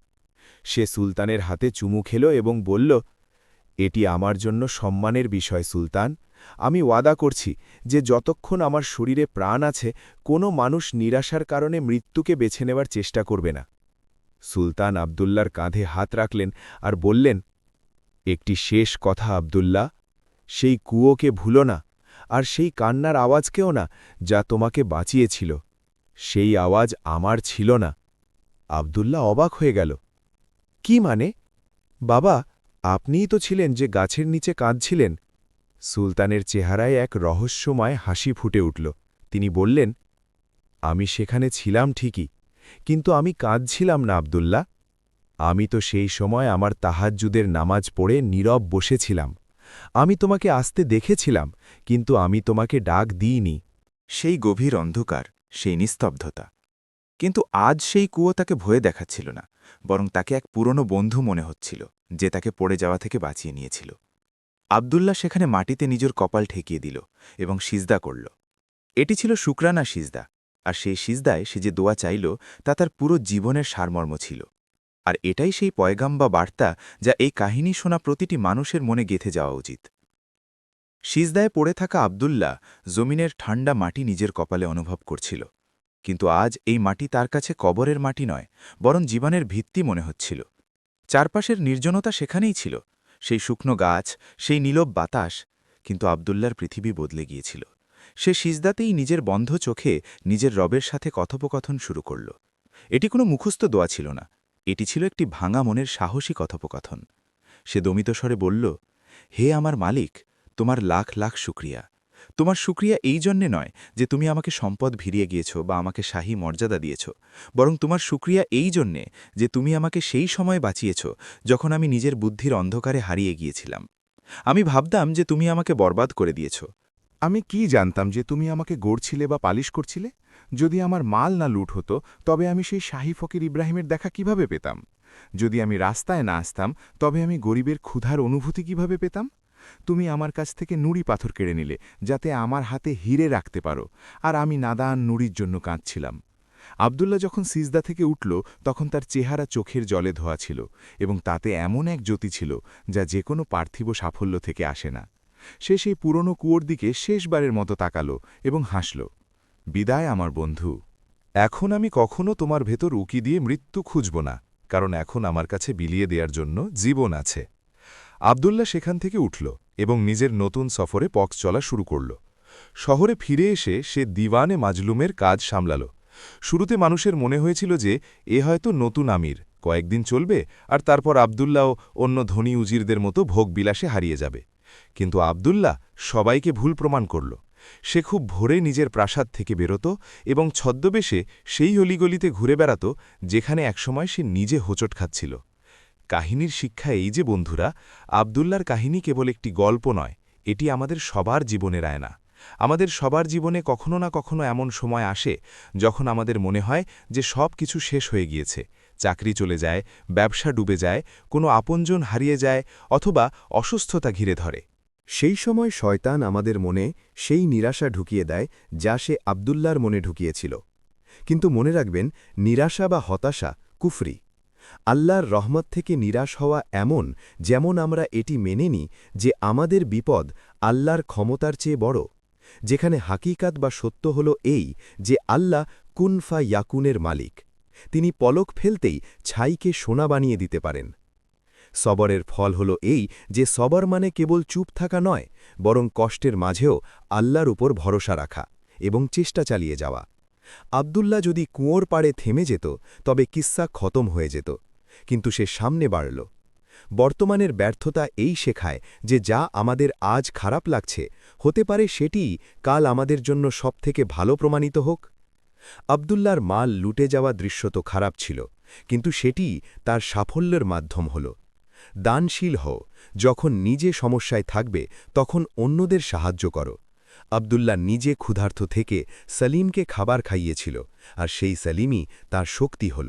সে সুলতানের হাতে চুমু খেল এবং বলল, এটি আমার জন্য সম্মানের বিষয় সুলতান। আমি ওয়াদা করছি যে যতক্ষণ আমার শরীরে প্রাণ আছে, কোনো মানুষ নিরাশার কারণে মৃত্যুকে বেছে নেওয়ার চেষ্টা করবে না। সুলতান আবদুল্লার কাঁধে হাত রাখলেন আর বললেন, একটি শেষ কথা আবদুল্লাহ, সেই কুয়োকে ভুলো না, আর সেই কান্নার আওয়াজকেও না যা তোমাকে বাঁচিয়েছিল। সেই আওয়াজ আমার ছিল না। আবদুল্লাহ অবাক হয়ে গেল। কি মানে? বাবা, আপনিই তো ছিলেন যে গাছের নিচে কাঁদছিলেন। সুলতানের চেহারায় এক রহস্যময় হাসি ফুটে উঠল। তিনি বললেন, আমি সেখানে ছিলাম ঠিকই, কিন্তু আমি কাঁদছিলাম না আবদুল্লাহ। আমি তো সেই সময় আমার তাহাজ্জুদের নামাজ পড়ে নীরব বসেছিলাম। আমি তোমাকে আসতে দেখেছিলাম, কিন্তু আমি তোমাকে ডাক দিইনি। সেই গভীর অন্ধকার, সেই নিস্তব্ধতা। কিন্তু আজ সেই কুয়ো তাকে ভয়ে দেখাচ্ছিল না, বরং তাকে এক পুরনো বন্ধু মনে হচ্ছিল, যে তাকে পড়ে যাওয়া থেকে বাঁচিয়ে নিয়েছিল। আবদুল্লাহ সেখানে মাটিতে নিজের কপাল ঠেকিয়ে দিল এবং সিজদা করল। এটি ছিল শুকরানা সিজদা, আর সেই সিজদায় সে যে দোয়া চাইল তা তার পুরো জীবনের সারমর্ম ছিল। আর এটাই সেই পয়গাম বা বার্তা যা এই কাহিনী শোনা প্রতিটি মানুষের মনে গেঁথে যাওয়া উচিত। সিজদায় পড়ে থাকা আবদুল্লাহ জমিনের ঠান্ডা মাটি নিজের কপালে অনুভব করছিল, কিন্তু আজ এই মাটি তার কাছে কবরের মাটি নয়, বরং জীবনের ভিত্তি মনে হচ্ছিল। চারপাশের নির্জনতা সেখানেই ছিল, সেই শুকনো গাছ, সেই নীলব বাতাস, কিন্তু আবদুল্লার পৃথিবী বদলে গিয়েছিল। সে সিজদাতেই নিজের বন্ধ চোখে নিজের রবের সাথে কথোপকথন শুরু করল। এটি কোনো মুখস্থ দোয়া ছিল না, এটি ছিল একটি ভাঙা মনের সাহসী কথোপকথন। সে দমিত স্বরে বলল, হে আমার মালিক, তোমার লাখ লাখ শুক্রিয়া। তোমার শুকরিয়া এই জন্যে নয় যে তুমি আমাকে সম্পদ ভিড়িয়ে গিয়েছ বা আমাকে শাহী মর্যাদা দিয়েছ, বরং তোমার শুকরিয়া এই জন্যে যে তুমি আমাকে সেই সময় বাঁচিয়েছ যখন আমি নিজের বুদ্ধির অন্ধকারে হারিয়ে গিয়েছিলাম। আমি ভাবতাম যে তুমি আমাকে বরবাদ করে দিয়েছ। আমি কি জানতাম যে তুমি আমাকে গড়ছিলে বা পালিশ করছিলে? যদি আমার মাল না লুট হতো তবে আমি সেই শাহী ফকির ইব্রাহিমের দেখা কিভাবে পেতাম? যদি আমি রাস্তায় না আসতাম তবে আমি গরিবের ক্ষুধার অনুভূতি কিভাবে পেতাম? তুমি আমার কাছ থেকে নুড়ি পাথর কেড়ে নিলে যাতে আমার হাতে হিরে রাখতে পারো, আর আমি নাদান নুড়ির জন্য কাঁদছিলাম। আব্দুল্লাহ যখন সিজদা থেকে উঠল তখন তার চেহারা চোখের জলে ধোয়া ছিল এবং তাতে এমন এক জ্যোতি ছিল যা যে কোনো পার্থিব সাফল্য থেকে আসে না। সে সেই পুরনো কুয়োর দিকে শেষবারের মতো তাকাল এবং হাসল। বিদায় আমার বন্ধু। এখন আমি কখনো তোমার ভেতর উকি দিয়ে মৃত্যু খুঁজব না, কারণ এখন আমার কাছে বিলিয়ে দেওয়ার জন্য জীবন আছে। আব্দুল্লাহ সেখান থেকে উঠল এবং নিজের নতুন সফরে পথ চলা শুরু করল। শহরে ফিরে এসে সে দিওয়ানে মাজলুমের কাজ সামলাল। শুরুতে মানুষের মনে হয়েছিল যে এ হয়তো নতুন আমির, কয়েকদিন চলবে আর তারপর আব্দুল্লাহ অন্য ধনী উজিরদের মতো ভোগবিলাসে হারিয়ে যাবে। কিন্তু আব্দুল্লাহ সবাইকে ভুল প্রমাণ করল। সে খুব ভোরে নিজের প্রাসাদ থেকে বেরোত এবং ছদ্মবেশে সেই অলিগলিতে ঘুরে বেড়াত যেখানে একসময় সে নিজে হোঁচট খাচ্ছিল। কাহিনীর শিক্ষা এই যে বন্ধুরা, আব্দুল্লার কাহিনী কেবল একটি গল্প নয়, এটি আমাদের সবার জীবনের আয়না। আমাদের সবার জীবনে কখনো না কখনো এমন সময় আসে যখন আমাদের মনে হয় যে সব কিছু শেষ হয়ে গিয়েছে, চাকরি চলে যায়, ব্যবসা ডুবে যায়, কোনো আপনজন হারিয়ে যায় অথবা অসুস্থতা ঘিরে ধরে। সেই সময় শয়তান আমাদের মনে সেই নিরাশা ঢুকিয়ে দেয় যা সে আব্দুল্লার মনে ঢুকিয়েছিল। কিন্তু মনে রাখবেন, নিরাশা বা হতাশা কুফরি। আল্লাহর রহমত থেকে নিরাশ হওয়া এমন যেমন আমরা এটি মেনে নিই যে আমাদের বিপদ আল্লাহর ক্ষমতার চেয়ে বড়। যেখানে হাকিকাত বা সত্য হল এই যে আল্লাহ কুনফা ইয়াকুনের মালিক। তিনি পলক ফেলতেই ছাইকে সোনা বানিয়ে দিতে পারেন। সবরের ফল হল এই যে সবর মানে কেবল চুপ থাকা নয়, বরং কষ্টের মাঝেও আল্লাহর উপর ভরসা রাখা এবং চেষ্টা চালিয়ে যাওয়া। আব্দুল্লাহ যদি কুয়োর পাড়ে থেমে যেত তবে কিস্সা খতম হয়ে যেত, কিন্তু সে সামনে বাড়ল। বর্তমানের ব্যর্থতা এই শেখায় যে যা আমাদের আজ খারাপ লাগছে হতে পারে সেটিই কাল আমাদের জন্য সবথেকে ভালো প্রমাণিত হোক। আব্দুল্লার মাল লুটে যাওয়া দৃশ্য তো খারাপ ছিল, কিন্তু সেটিই তার সাফল্যের মাধ্যম হল। দানশীল হও, যখন নিজে সমস্যায় থাকবে তখন অন্যদের সাহায্য করো। আব্দুল্লাহ নিজে ক্ষুধার্ত থেকে সলিমকে খাবার খাইয়েছিল, আর সেই সলিমই তার শক্তি হল।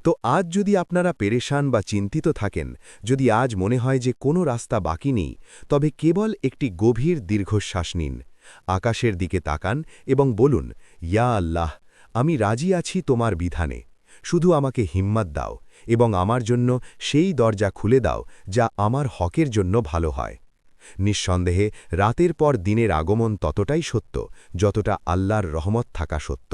তো আজ যদি আপনারা পেরেশান বা চিন্তিত থাকেন, যদি আজ মনে হয় যে কোনো রাস্তা বাকি নেই, তবে কেবল একটি গভীর দীর্ঘশ্বাস নিন, আকাশের দিকে তাকান এবং বলুন, ইয়া আল্লাহ, আমি রাজি আছি তোমার বিধানে। শুধু আমাকে হিম্মত দাও এবং আমার জন্য সেই দরজা খুলে দাও যা আমার হকের জন্য ভালো হয়। নিঃসন্দেহে রাতের পর দিনের আগমন ততটাই সত্য যতটা আল্লাহর রহমত থাকা সত্য।